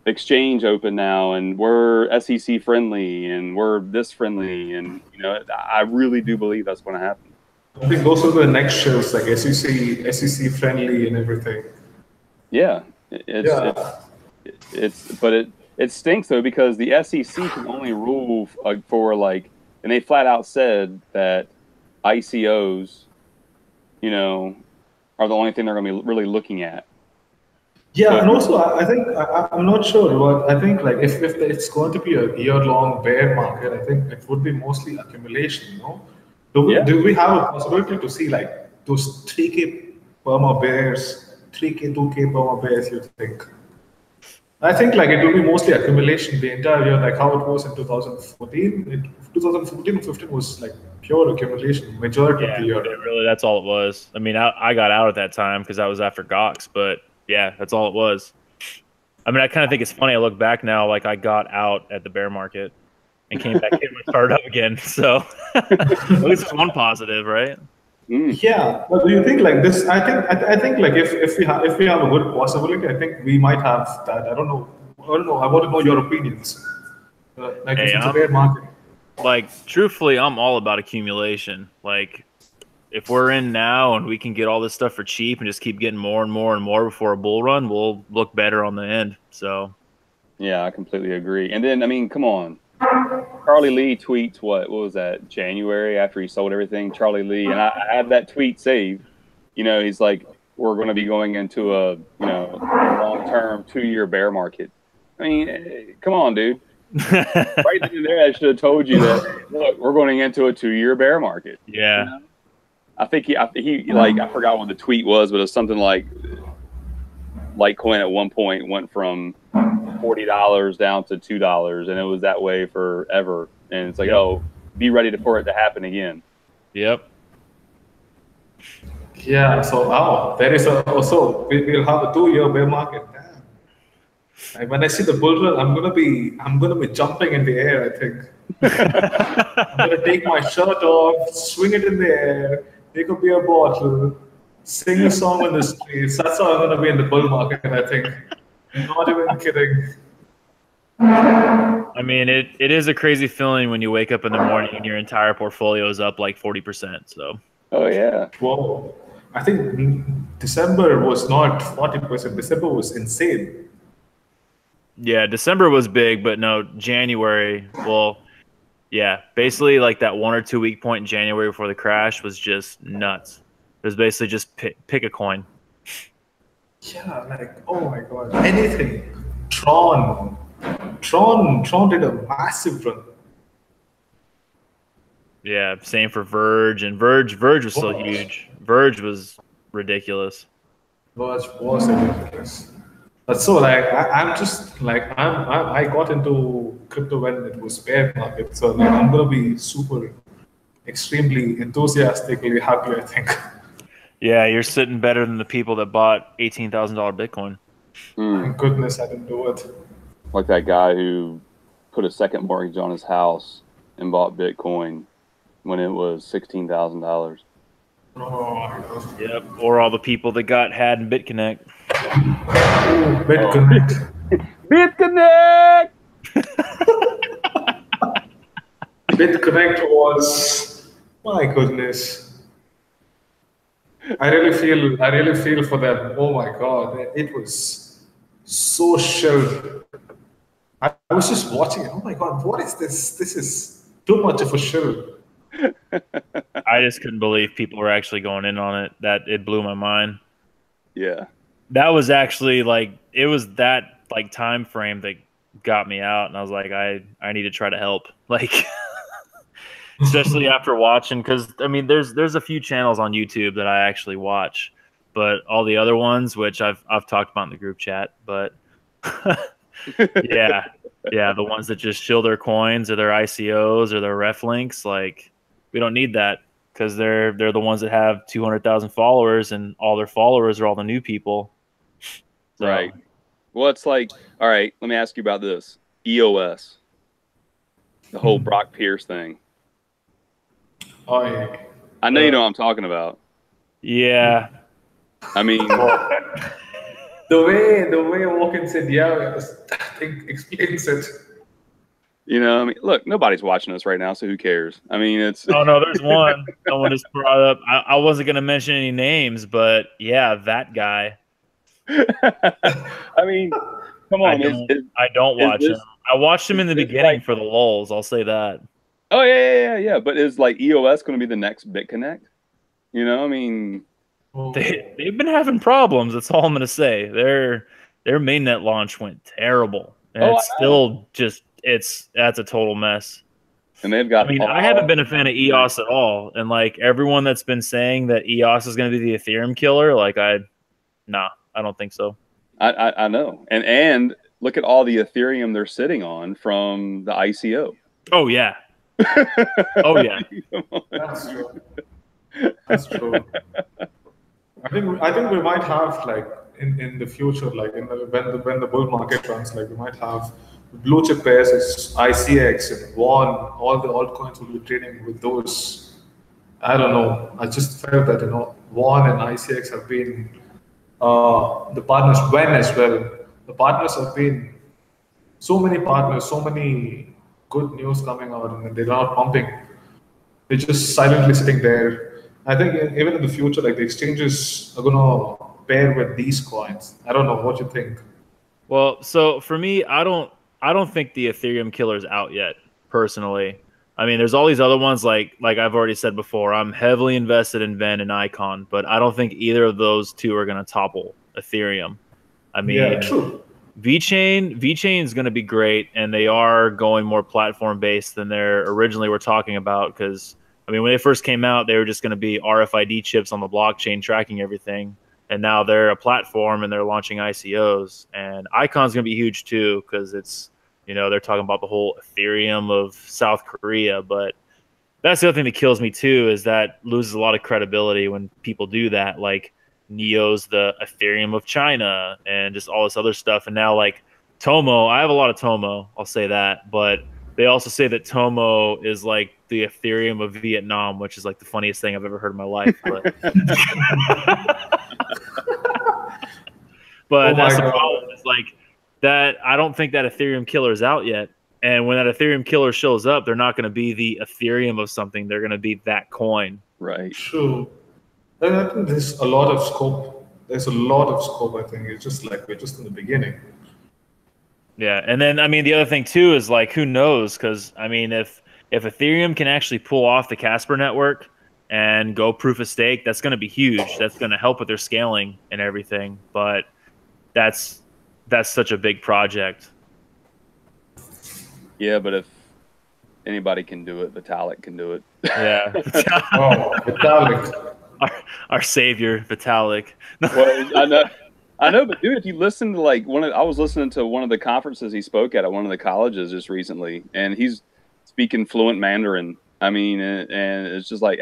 exchange open now, and we're SEC friendly, and we're this friendly, and I really do believe that's going to happen. I think those are the next shows, like SEC friendly and everything. Yeah, it stinks though, because the SEC can only rule for like, and they flat out said that ICOs, are the only thing they're going to be really looking at. Yeah, and also I think I'm not sure, but I think like if it's going to be a year-long bear market, I think it would be mostly accumulation. Do we have a possibility to see like those 3K perma bears, 3K, 2K perma bears? You think? I think like it will be mostly accumulation the entire year, like how it was in 2014. 2014 or 15 was like pure accumulation majority of the year. Really, that's all it was. I mean, I got out at that time because I was after Gox, but yeah, that's all it was. I mean, I kind of think it's funny. I look back now, like I got out at the bear market and came back in and started up again. So at least it's one positive, right? Yeah, but do you think like this? I think like if we have a good possibility, I think we might have that. I don't know. I want to know your opinions. Like if it's a bear market. Like truthfully, I'm all about accumulation. Like if we're in now and we can get all this stuff for cheap and just keep getting more and more and more before a bull run, we'll look better on the end. So yeah, I completely agree. And then I mean, come on. Charlie Lee tweets what was that, January, after he sold everything? Charlie Lee, and I have that tweet saved. He's like, we're going to be going into a long-term 2-year bear market. I mean, come on, dude. Right then and there, I should have told you that. Look, we're going into a 2-year bear market. Yeah. You know? I think he like I forgot what the tweet was, but it was something like Litecoin at one point went from $40 down to $2, and it was that way forever. And it's like, oh, be ready for it to happen again. Yep. Yeah. So there is also we'll have a 2-year bear market. Damn. Like when I see the bull run, I'm gonna be jumping in the air. I think I'm gonna take my shirt off, swing it in the air, take a beer bottle, sing a song on the streets. That's how I'm gonna be in the bull market. I think. Not even kidding. I mean, it is a crazy feeling when you wake up in the morning and your entire portfolio is up like 40%. So. Oh yeah. Whoa. I think December was not 40%. December was insane. Yeah, December was big, but no, January. Well, yeah, basically like that 1 or 2 week point in January before the crash was just nuts. It was basically just pick a coin. Yeah, like oh my god, anything. Tron did a massive run. Yeah, same for Verge, and Verge was still huge. Verge was ridiculous. Was ridiculous. But so like I'm just like I got into crypto when it was bear market, so like I'm gonna be extremely enthusiastically happy. I think. Yeah, you're sitting better than the people that bought $18,000 Bitcoin. Thank goodness I didn't do it. Like that guy who put a second mortgage on his house and bought Bitcoin when it was $16,000. Oh, yep. Or all the people that got had in BitConnect. Oh, BitConnect. BitConnect. BitConnect was, my goodness. I really feel for them. Oh my god, it was so shelled. I was just watching it. Oh my god, what is this? This is too much of a shill. I just couldn't believe people were actually going in on it. That it blew my mind. Yeah. That was actually like it was that like time frame that got me out, and I was like, I need to try to help. Like especially after watching, because I mean there's a few channels on YouTube that I actually watch, but all the other ones, which I've talked about in the group chat, but yeah, the ones that just shill their coins or their ICOs or their ref links, like we don't need that, because they're the ones that have 200,000 followers, and all their followers are all the new people. So, right. Well, it's like, all right, let me ask you about this. EOS, the whole Brock Pierce thing. Oh yeah. I know you know what I'm talking about. Yeah. I mean, the way Walken said, yeah, I think explains it. you know, I mean, look, nobody's watching us right now, so who cares? I mean, it's. Oh no, there's one. Someone just brought up. I wasn't gonna mention any names, but yeah, that guy. I mean, come on. I don't watch him. I watched him in the beginning for the lulz. I'll say that. Oh yeah. But is like EOS going to be the next BitConnect? You know, I mean, they've been having problems. That's all I'm going to say. Their mainnet launch went terrible, and it's still just that's a total mess. And they've got. I mean, I haven't been a fan of EOS at all, and like everyone that's been saying that EOS is going to be the Ethereum killer, like I don't think so. I know, and look at all the Ethereum they're sitting on from the ICO. Oh yeah. Oh yeah. That's true. That's true. I think we might have like in the future, like when the bull market runs, like we might have blue chip pairs as ICX and WON. All the altcoins will be trading with those. I don't know. I just felt that WON and ICX have been the partners when as well. The partners have been so many partners, so many good news coming out, and they're not pumping. They're just silently sitting there. I think even in the future, like the exchanges are gonna pair with these coins. I don't know what you think. Well, so for me, I don't think the Ethereum killer is out yet, personally. I mean, there's all these other ones, like I've already said before, I'm heavily invested in Ven and Icon, but I don't think either of those two are going to topple Ethereum. I mean, yeah, true. VeChain is going to be great, and they are going more platform based than they originally were talking about. Because I mean, when they first came out, they were just going to be RFID chips on the blockchain tracking everything, and now they're a platform and they're launching ICOs. And Icon's going to be huge too, because it's, you know, they're talking about the whole Ethereum of South Korea. But that's the other thing that kills me too, is that loses a lot of credibility when people do that. Like, Neo's the Ethereum of China and just all this other stuff. And now, like, Tomo, I have a lot of Tomo, I'll say that, but they also say that Tomo is like the Ethereum of Vietnam, which is like the funniest thing I've ever heard in my life. But, but that's the problem. It's like that. I don't think that Ethereum killer is out yet. And when that Ethereum killer shows up, they're not going to be the Ethereum of something. They're going to be that coin. Right. True. I think there's a lot of scope. There's a lot of scope, I think. It's just like we're just in the beginning. Yeah, and then, I mean, the other thing, too, is, like, who knows? Because, I mean, if Ethereum can actually pull off the Casper network and go proof of stake, that's going to be huge. That's going to help with their scaling and everything. But that's such a big project. Yeah, but if anybody can do it, Vitalik can do it. Yeah. Oh, Vitalik. Our savior, Vitalik. Well, I know, but dude, if you listen to like I was listening to one of the conferences he spoke at one of the colleges just recently, and he's speaking fluent Mandarin. I mean, and it's just like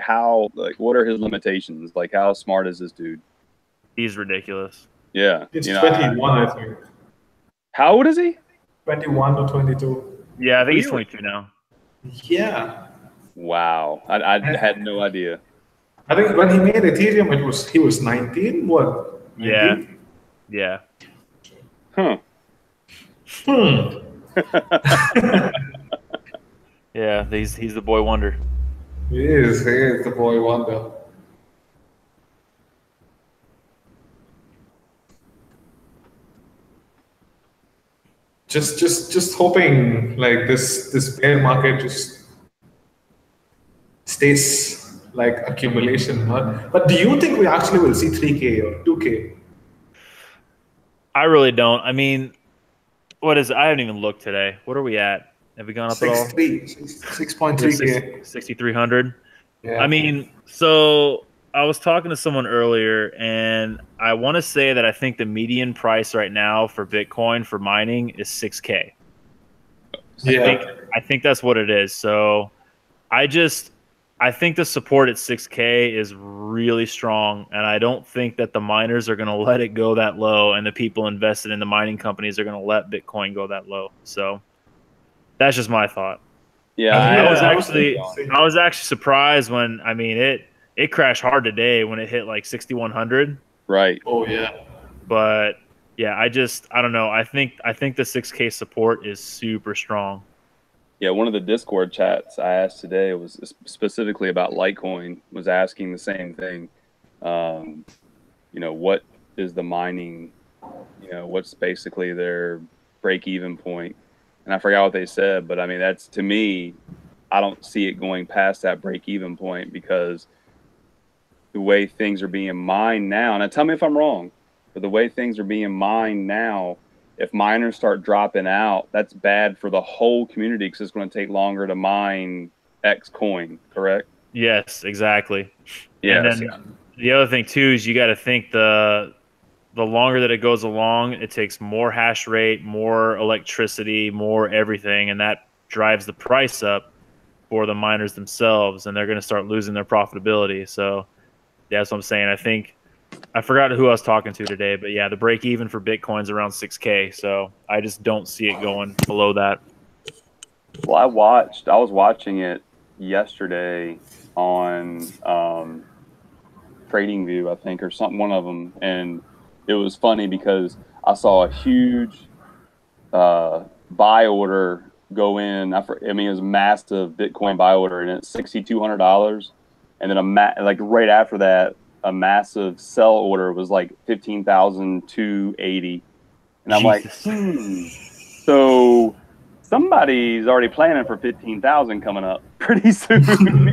what are his limitations? Like, how smart is this dude? He's ridiculous. Yeah, it's 21, I think. How old is he? 21 or 22. Yeah, I think he's 22 now. Yeah. Wow, I had no idea. I think when he made Ethereum, he was 19. What? 19? Yeah. Huh. Yeah, he's the boy wonder. He is the boy wonder. Just hoping like this bear market just stays like accumulation. But do you think we actually will see 3K or 2K? I really don't. I mean, what is? I haven't even looked today. What are we at? Have we gone up at all? 6.3K. 6,300. Yeah. I mean, so I was talking to someone earlier, and I want to say that I think the median price right now for Bitcoin for mining is 6K. Yeah. I think that's what it is. So I think the support at 6K is really strong, and I don't think that the miners are going to let it go that low, and the people invested in the mining companies are going to let Bitcoin go that low. So that's just my thought. Yeah, I was actually surprised when, I mean, it crashed hard today when it hit like 6,100. Right. Oh yeah. But yeah, I don't know. I think the 6K support is super strong. Yeah, one of the Discord chats I asked today was specifically about Litecoin, was asking the same thing. You know, what is the mining, you know, what's basically their break-even point? And I forgot what they said, but I mean, that's, to me, I don't see it going past that break-even point, because the way things are being mined now, and tell me if I'm wrong, but the way things are being mined now, if miners start dropping out, that's bad for the whole community, because it's going to take longer to mine X coin, correct? Yes, exactly. Yeah. And then the other thing too is you got to think the longer that it goes along, it takes more hash rate, more electricity, more everything, and that drives the price up for the miners themselves, and they're going to start losing their profitability. So yeah, that's what I'm saying. I forgot who I was talking to today, but yeah, the break even for Bitcoin's around 6K. So I just don't see it going below that. Well, I was watching it yesterday on TradingView, I think, or something, one of them, and it was funny because I saw a huge buy order go in. I mean, it was a massive Bitcoin buy order, and it's $6,200, and then like right after that, a massive sell order was like 15,280, and I'm like, so somebody's already planning for 15,000 coming up pretty soon.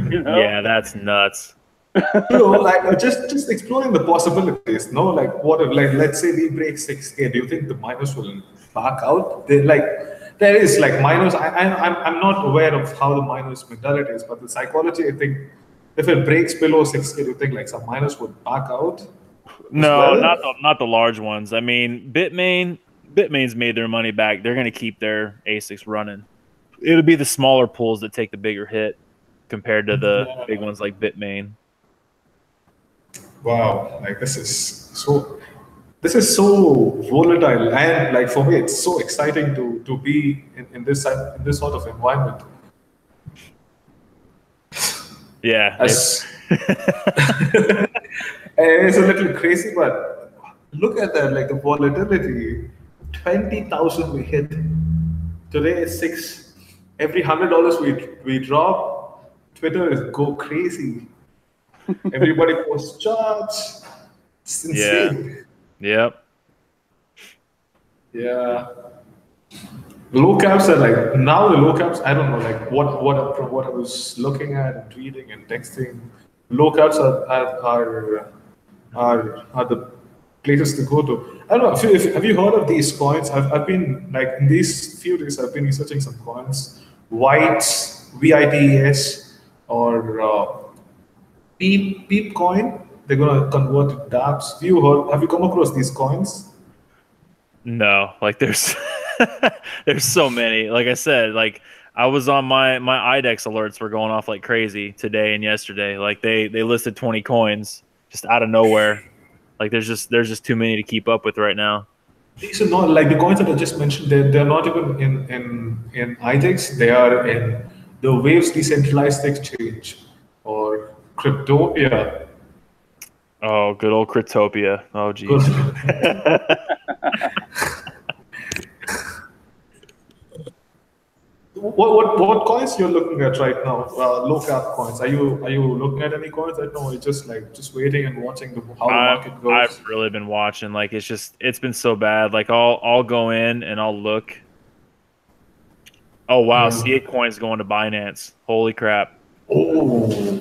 You know? Yeah, that's nuts. like just exploring the possibilities. No, like what if, like, let's say we break 6K. Do you think the miners will back out? They like there is like miners. I'm not aware of how the miners mentality is, but the psychology, I think, if it breaks below 6K, do you think like some miners would back out as No, well? not the large ones. I mean, Bitmain's made their money back. They're going to keep their ASICs running. It'll be the smaller pools that take the bigger hit compared to the big ones like Bitmain. Wow, like this is so volatile, and like for me, it's so exciting to be in this sort of environment. Yeah, As it's a little crazy, but look at that, like the volatility. 20,000 we hit today is 6. Every $100 we drop, Twitter is go crazy. Everybody posts charts. It's insane. Yep. Yeah. Low caps are like now the low caps. I don't know, like from what I was looking at and reading and texting. Low caps are the places to go to. I don't know. Have you heard of these coins? I've been like in these few days. I've been researching some coins. Whites, VITES, or Peep coin. They're gonna convert to dApps. Have you come across these coins? No, like there's there's so many. Like I said, like I was on my IDEX alerts were going off like crazy today and yesterday. Like they listed 20 coins just out of nowhere. Like there's just too many to keep up with right now. These are not like the coins that I just mentioned. They're not even in IDEX. They are in the Waves decentralized exchange or Cryptopia. Oh, good old Cryptopia. Oh, geez. What coins you're looking at right now? Low cap coins. Are you looking at any coins right now? Or just waiting and watching how the market goes? I've really been watching. Like it's been so bad. Like I'll go in and I'll look. Oh wow, C8 coins going to Binance. Holy crap. Oh,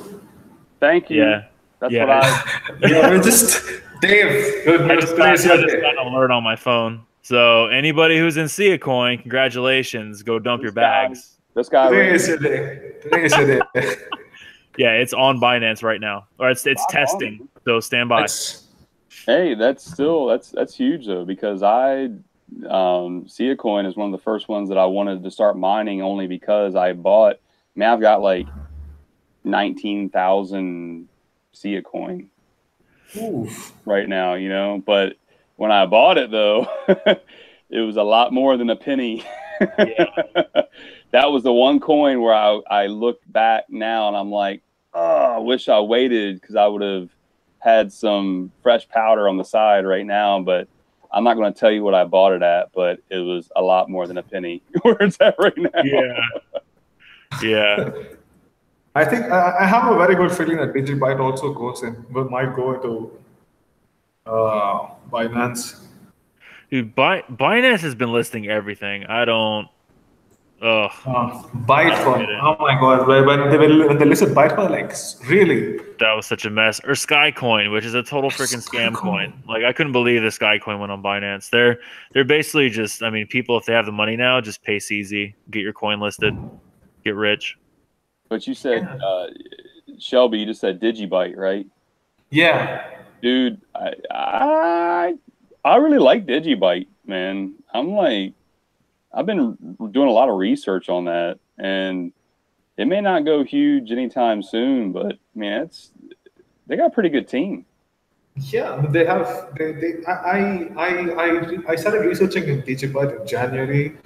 thank you. Yeah. That's Yeah. what you're just Dave. I just got an alert on my phone. So anybody who's in Sia Coin, congratulations. Go dump your bags. This guy. Today is a day. Yeah, it's on Binance right now. Or it's testing. So stand by. Hey, that's huge though, because Sia Coin is one of the first ones that I wanted to start mining only because I've got like 19,000 Sia Coin right now, you know, but when I bought it though, it was a lot more than a penny. Yeah. That was the one coin where I look back now and I'm like, oh, I wish I waited because I would have had some fresh powder on the side right now, but I'm not going to tell you what I bought it at, but it was a lot more than a penny where it's at right now. Yeah. I think I have a very good feeling that DigiByte also might go into Binance. Dude, Binance has been listing everything. I don't. Ugh. Bytecoin. Oh my god! When they listed Bytecoin, like really. That was such a mess. Or Skycoin, which is a total freaking scam coin. Like I couldn't believe the Skycoin went on Binance. They're basically just. I mean, people if they have the money now, just pay CZ, get your coin listed, get rich. But you said Shelby, you just said DigiByte, right? Yeah. Dude, I really like DigiByte, man. I've been doing a lot of research on that, and it may not go huge anytime soon, but man, they got a pretty good team. Yeah, but they have. I started researching in DigiByte in January,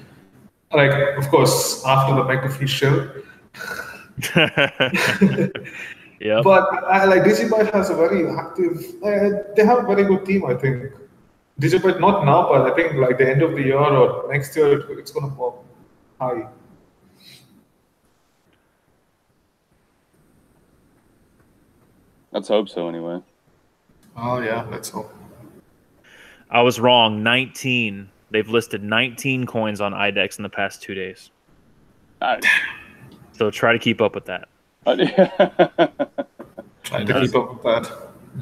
like of course after the McAfee show. Yeah. But I like DigiByte has a very active. They have a very good team, I think. DigiByte not now, but I think like the end of the year or next year, it's gonna pop high. Let's hope so, anyway. Oh yeah, let's hope. I was wrong. 19. They've listed 19 coins on IDEX in the past 2 days. I, So try to keep up with that. Trying to keep up with that.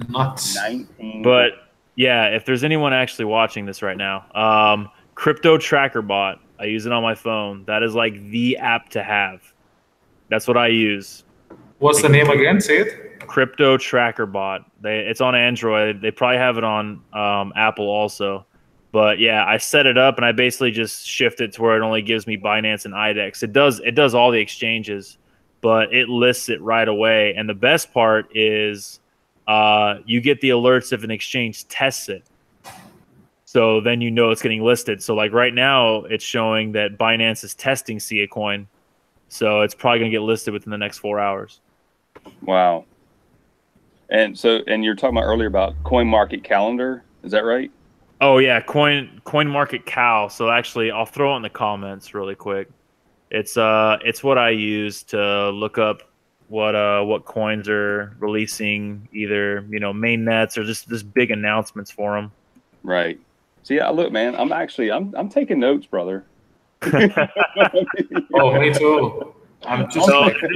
Nuts. 19. But yeah, if there's anyone actually watching this right now, Crypto Tracker Bot, I use it on my phone. That is like the app to have. That's what I use. What's the name again? Say it. Crypto Tracker Bot. It's on Android. They probably have it on Apple also. But yeah, I set it up and I basically just shift it to where it only gives me Binance and IDEX. It does all the exchanges, but it lists it right away. And the best part is you get the alerts if an exchange tests it. So then you know it's getting listed. So like right now, it's showing that Binance is testing Sia Coin. So it's probably going to get listed within the next 4 hours. Wow. And you're talking about earlier about Coin Market Calendar. Is that right? Oh yeah, Coin Market Cal. So actually, I'll throw it in the comments really quick. It's what I use to look up what coins are releasing, either main nets or just big announcements for them. Right. See, look, man, I'm taking notes, brother. Oh, me too. I'm just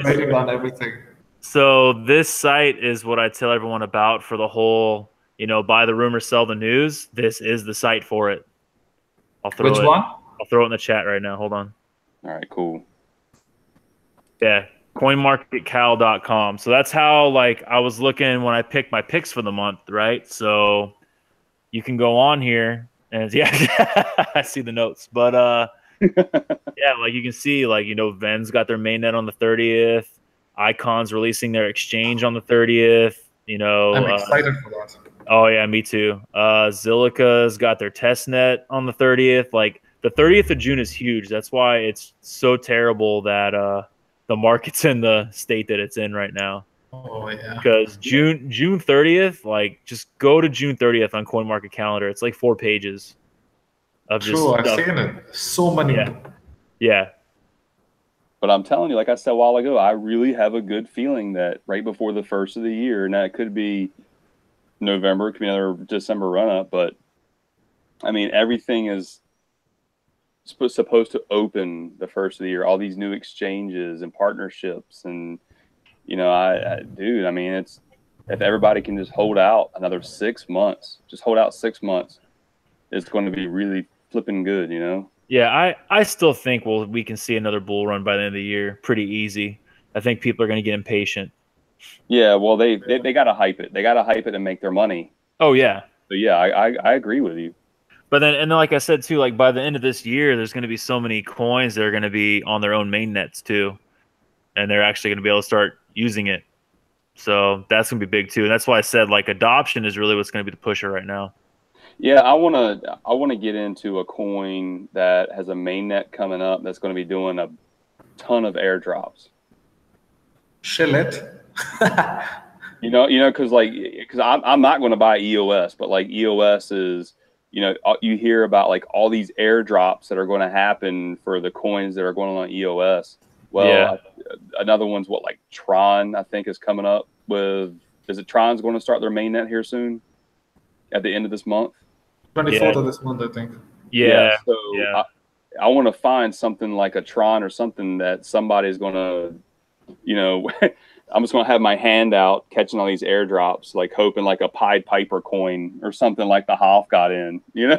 writing on everything. So this site is what I tell everyone about for the whole, buy the rumor, sell the news. This is the site for it. Which one? I'll throw it in the chat right now. Hold on. All right, cool. Yeah, coinmarketcal.com. So that's how I was looking when I picked my picks for the month, right? So you can go on here and yeah, I see the notes. But yeah, you can see Ven's got their mainnet on the 30th. Icon's releasing their exchange on the 30th. I'm excited for that. Oh yeah, me too. Zilliqa's got their testnet on the 30th. The 30th of June is huge. That's why it's so terrible that the market's in the state that it's in right now. Oh yeah. Because June 30th, just go to June 30th on CoinMarket Calendar. It's 4 pages of just True, I've stuff. seen it. So many. Yeah. But I'm telling you, like I said a while ago, I really have a good feeling that right before the first of the year, now it could be November, it could be another December run-up, but I mean, everything is supposed to open the first of the year. All these new exchanges and partnerships, and dude, I mean, it's if everybody can just hold out another 6 months, just hold out 6 months, it's going to be really flipping good, Yeah, I still think we can see another bull run by the end of the year pretty easy. I think people are going to get impatient. Yeah, well, they got to hype it. They got to hype it and make their money. Oh yeah. So yeah, I agree with you. But then like I said too, by the end of this year, there's going to be so many coins that are going to be on their own main nets too, and they're actually going to be able to start using it. So that's going to be big too. And that's why I said adoption is really what's going to be the pusher right now. Yeah, I wanna get into a coin that has a mainnet coming up that's going to be doing a ton of airdrops. Shillet. Because I'm not going to buy EOS, but EOS is, you hear about all these airdrops that are going to happen for the coins that are going on EOS. Well, yeah. Another one's Tron, I think, is coming up with. Is it Tron's going to start their mainnet here soon? At the end of this month. 24th of this month, I think. Yeah. So yeah. I want to find something like a Tron or something that somebody's going to, I'm just going to have my hand out catching all these airdrops, hoping a Pied Piper coin or something like the Hoff got in, Yeah.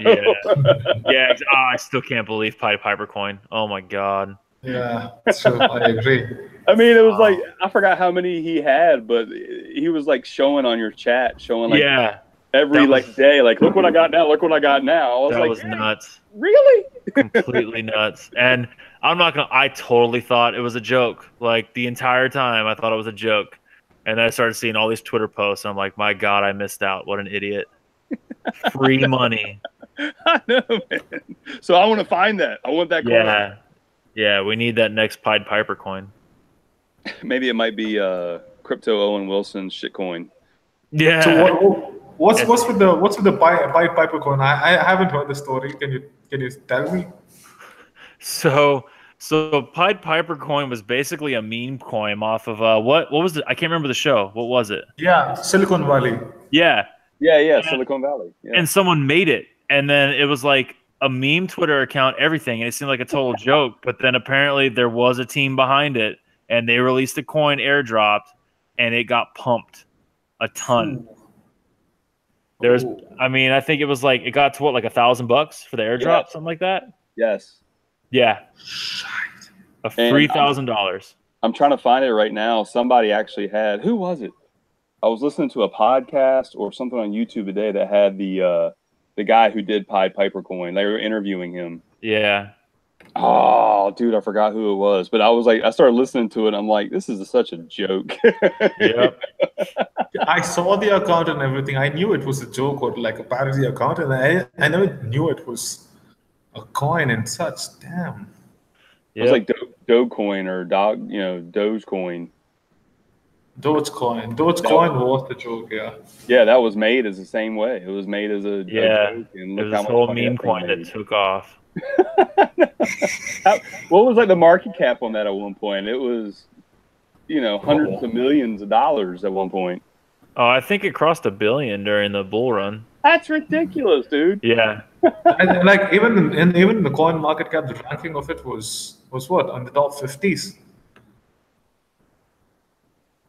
Yeah. I still can't believe Pied Piper coin. Oh my God. Yeah, so I agree. I mean, it was I forgot how many he had, but he was showing on your chat, showing yeah. Every day, look what I got now, look what I got now. That was nuts. Really? Completely nuts. And I totally thought it was a joke. The entire time I thought it was a joke. And then I started seeing all these Twitter posts and I'm like, my God, I missed out. What an idiot. Free money. I know, man. So I want to find that. I want that coin. Yeah. Yeah, we need that next Pied Piper coin. Maybe it might be Crypto Owen Wilson's shitcoin. Yeah. So what's with the Pied Piper coin? I haven't heard the story. Can you tell me? So Pied Piper coin was basically a meme coin off of what was it? I can't remember the show. What was it? Yeah, Silicon Valley. Yeah. Yeah, Silicon Valley. Yeah. And someone made it, and then it was a meme Twitter account, everything, and it seemed like a total joke. But then apparently there was a team behind it, and they released a coin airdropped, and it got pumped. a ton. Ooh. There's, Oh. I mean, I think it was like it got to what, like $1,000 for the airdrop, Yes. something like that. Yes. Yeah, a And $3,000. I'm trying to find it right now. Somebody actually had, who was it? I was listening to a podcast or something on YouTube today that had the guy who did Pied Piper coin. They were interviewing him. Yeah. Oh, dude, I forgot who it was. But I was like, I started listening to it. I'm like, this is such a joke. Yep. I saw the account and everything. I knew it was a joke or like a parody account, and I never knew it was a coin and such. Damn. It was like Dogecoin or Dogecoin. Dogecoin. Dogecoin was the joke, yeah. Yeah, that was made as the same way. It was made as a Yeah. joke. And It look was how this much whole money meme that thing coin that made. took off. What was like the market cap on that at one point? It was, hundreds of millions of dollars at one point. Oh, I think it crossed $1 billion during the bull run. That's ridiculous, dude. Yeah. And like even in the coin market cap, the ranking of it was what, on the top 50s.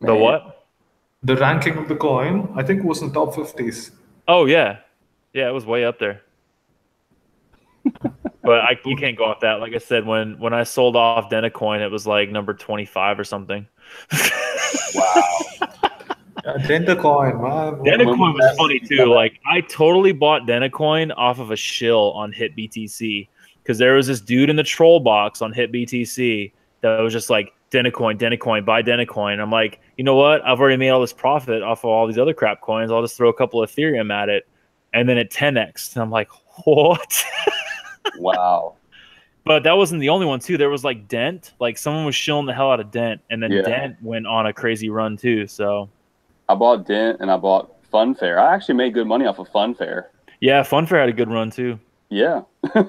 The Man. what? The ranking of the coin, I think, was in the top 50s. Oh, yeah. Yeah, it was way up there. But you can't go off that. Like I said, when I sold off Dentacoin, it was like number 25 or something. Wow. Dentacoin, man. Dentacoin was funny too. Like I totally bought Dentacoin off of a shill on HitBTC because there was this dude in the troll box on HitBTC that was just like Dentacoin, buy Dentacoin. I'm like, you know what? I've already made all this profit off of all these other crap coins. I'll just throw a couple of Ethereum at it, and then it 10x. And I'm like, what? Wow. But that wasn't the only one too. There was like Dent. Like someone was shilling the hell out of Dent, and then Dent went on a crazy run too. So I bought Dent and I bought Funfair. I actually made good money off of Funfair. yeah, Funfair had a good run too. Yeah. That's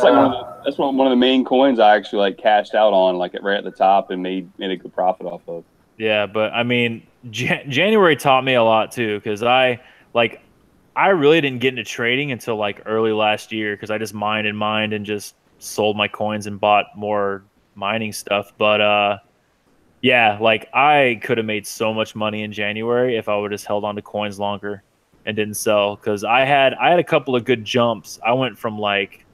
like one of the main coins I actually like cashed out on, like right at the top, and made a good profit off of. Yeah, but I mean, January taught me a lot too because I really didn't get into trading until like early last year because I just mined and just sold my coins and bought more mining stuff. But yeah, like I could have made so much money in January if I would have just held on to coins longer and didn't sell because I had a couple of good jumps. I went from like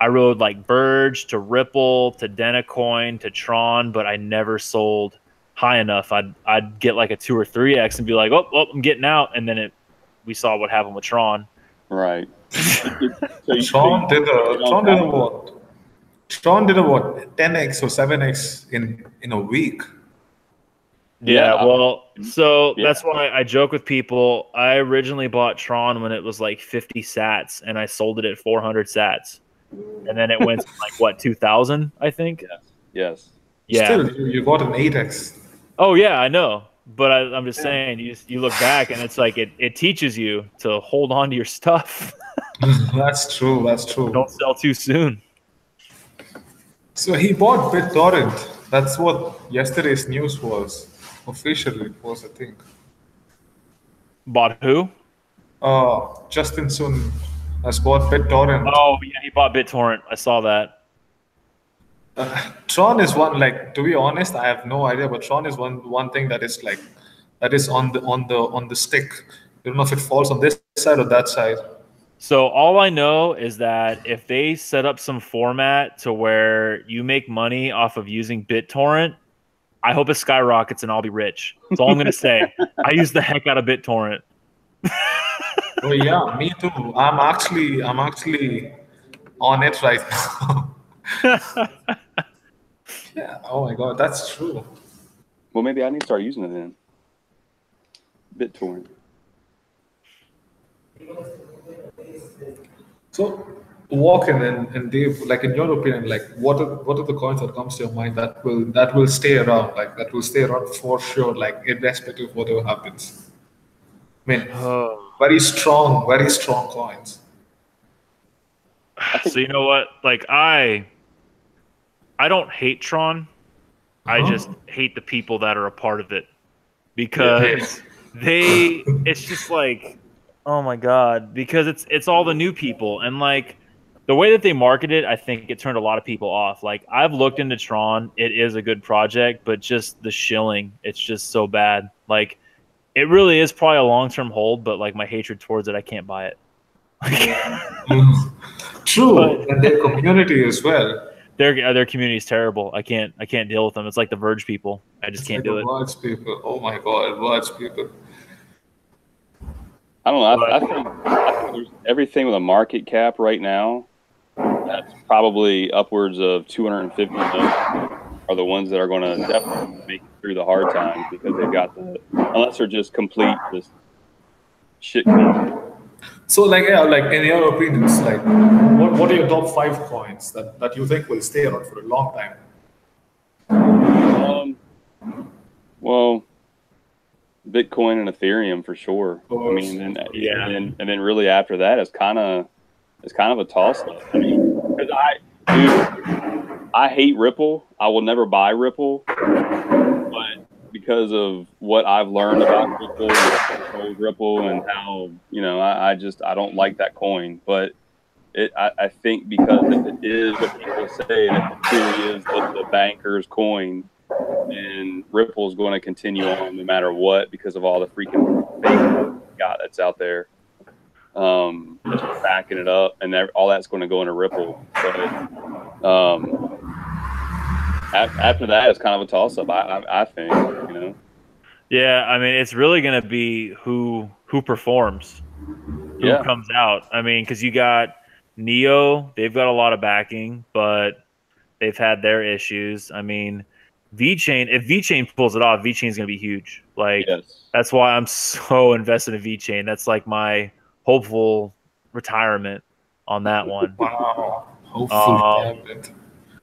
I rode like Burge to Ripple to Dentacoin to Tron, but I never sold high enough. I'd get like a 2 or 3x and be like, oh, I'm getting out, and then we saw what happened with Tron. Right. Tron did a what? Tron did a what? 10x or 7x in a week. Yeah, well, so that's why I joke with people. I originally bought Tron when it was like 50 sats, and I sold it at 400 sats. And then it went to like, what, 2,000, I think? Yes. Yeah. Still, you got an 8x. Oh, yeah, I know. But I'm just saying, you look back, and it's like it teaches you to hold on to your stuff. That's true. Don't sell too soon. So he bought BitTorrent. That's what yesterday's news was. Officially, it was, I think. Bought who? Justin Sun has bought BitTorrent. Oh, yeah, he bought BitTorrent. I saw that. Tron is one, like, to be honest, I have no idea, but Tron is one thing that is like, that is on the stick. You don't know if it falls on this side or that side. So all I know is that if they set up some format to where you make money off of using BitTorrent, I hope it skyrockets and I'll be rich. That's all I'm going to say. I use the heck out of BitTorrent. Oh yeah, me too. I'm actually on it right now. Yeah. Oh my God, that's true. Well, maybe I need to start using it then. BitTorrent. So, Walken and Dave, like in your opinion, like what are the coins that comes to your mind that will stay around, like that will stay around for sure, like irrespective of whatever happens? I mean, very strong coins. So you know what? Like I don't hate Tron. I just hate the people that are a part of it because it's just like, oh my God, because it's all the new people, and like the way that they market it, I think it turned a lot of people off. Like I've looked into Tron, it is a good project, but just the shilling, it's just so bad. Like it really is probably a long-term hold, but like my hatred towards it, I can't buy it. True, But and their community as well. their community is terrible. I can't deal with them. It's like the Verge people. I just It's can't like do the it. words people. Oh my God, words people. I don't know. But- I think there's everything with a market cap right now. That's probably upwards of 250 million are the ones that are going to definitely make it through the hard times because they've got unless they're just complete just shit. So, like, yeah, like in your opinions, like, what are your top 5 coins that you think will stay around for a long time? Well, Bitcoin and Ethereum for sure. Of course. I mean, and then really after that, it's kind of a toss up. I mean, because I hate Ripple. I will never buy Ripple, but because of what I've learned about Ripple and how I don't like that coin. But I think because if it is what people say, and if it truly is the banker's coin, and Ripple's going to continue on no matter what because of all the freaking fake that's out there. Just backing it up, and all that's going to go into Ripple. But after that, it's kind of a toss-up. I think, Yeah, I mean, it's really going to be who performs, who comes out. I mean, because you got Neo, they've got a lot of backing, but they've had their issues. I mean, VeChain, if VeChain pulls it off, VeChain is going to be huge. Like, that's why I'm so invested in VeChain. That's like my hopeful retirement on that one. Wow, hopefully retirement.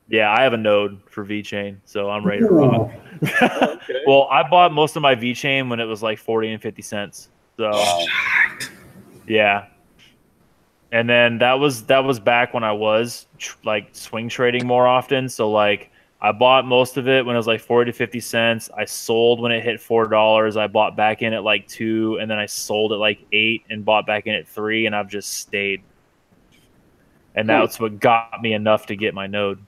Yeah, I have a node for VeChain, so I'm ready to rock. Okay. Well, I bought most of my VeChain when it was like 40 and 50 cents. So, yeah. And then that was back when I was like swing trading more often. So like I bought most of it when it was like 40 to 50 cents. I sold when it hit $4. I bought back in at like 2, and then I sold at like 8 and bought back in at 3, and I've just stayed. And that's what got me enough to get my node.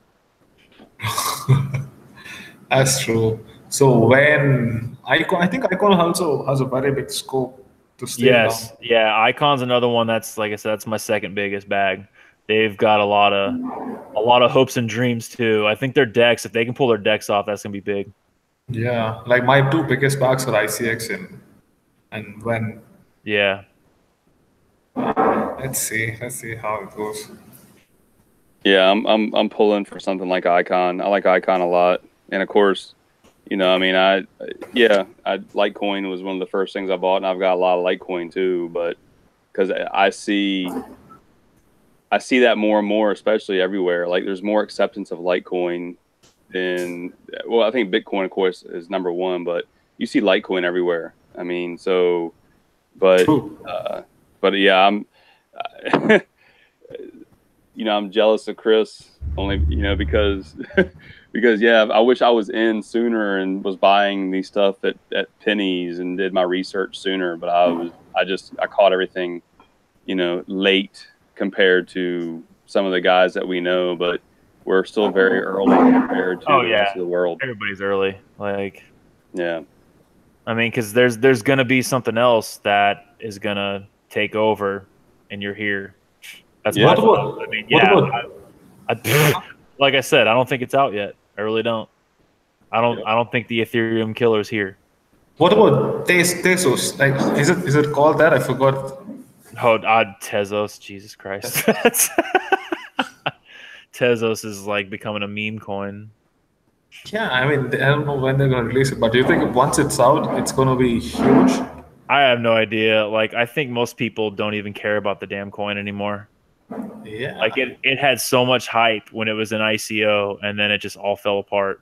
That's true. So when I think Icon also has a very big scope to stay down. Yeah, Icon's another one that's, like I said, that's my second biggest bag. They've got a lot of hopes and dreams too. I think their decks, if they can pull their decks off, that's gonna be big. Yeah, like my 2 biggest bags are ICX and when. Yeah. Let's see how it goes. Yeah, I'm pulling for something like Icon. I like Icon a lot, and of course, I mean, Litecoin was one of the first things I bought, and I've got a lot of Litecoin too. But because I see that more and more, especially everywhere. Like, there's more acceptance of Litecoin than, well, I think Bitcoin, of course, is number one, but you see Litecoin everywhere. I mean, so, but yeah, I'm. I'm jealous of Chris only, because I wish I was in sooner and was buying these stuff at pennies and did my research sooner. But I caught everything, late compared to some of the guys that we know. But we're still very early compared to the rest of the world. Everybody's early. Like, yeah. I mean, because there's gonna be something else that is gonna take over, and you're here. That's what about, I mean, yeah. Like I said, I don't think it's out yet. I really don't. I don't think the Ethereum killer's here. What about Tezos? Like, is it called that? I forgot. Oh, Tezos, Jesus Christ. Tezos is like becoming a meme coin. Yeah, I mean, I don't know when they're gonna release it, but do you think once it's out, it's gonna be huge? I have no idea. Like, I think most people don't even care about the damn coin anymore. Yeah. Like, it had so much hype when it was an ICO, and then it just all fell apart.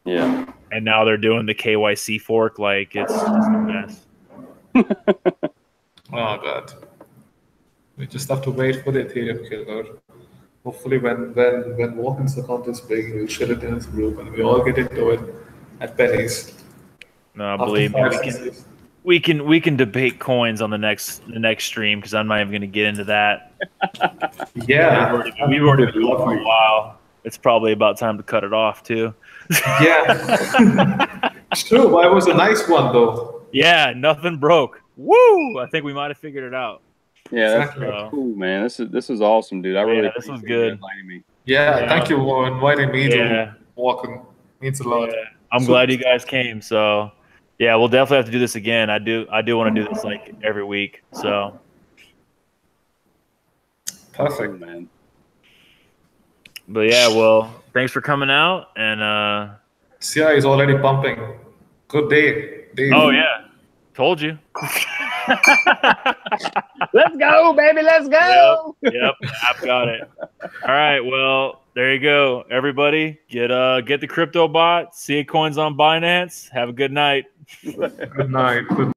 Yeah. And now they're doing the KYC fork. Like, it's just a mess. Oh God. We just have to wait for the Ethereum killer. Hopefully when Walken's account is big, he'll share it in his group and we all get into it at pennies. No, believe me, we can debate coins on the next stream, because I'm not even going to get into that. Yeah, we've already been going for a while. It's probably about time to cut it off too. Yeah, true. But it was a nice one though. Yeah, nothing broke. Woo! I think we might have figured it out. Yeah, that's, Exactly. that's cool, man. This is awesome, dude. I really Yeah, this was appreciate you good. inviting me. Yeah, Yeah. thank you for inviting me Yeah. to walk. Means a lot. Yeah, I'm So- glad you guys came. So, yeah, we'll definitely have to do this again. I do want to do this like every week. So, Perfect. Cool, man. but yeah, well, thanks for coming out. And Sia is already pumping. Good day, Dave. oh yeah, told you. Let's go, baby. Let's go. Yep, I've got it. All right, well, there you go, everybody. Get the crypto bot. See coins on Binance. Have a good night. Good night. Good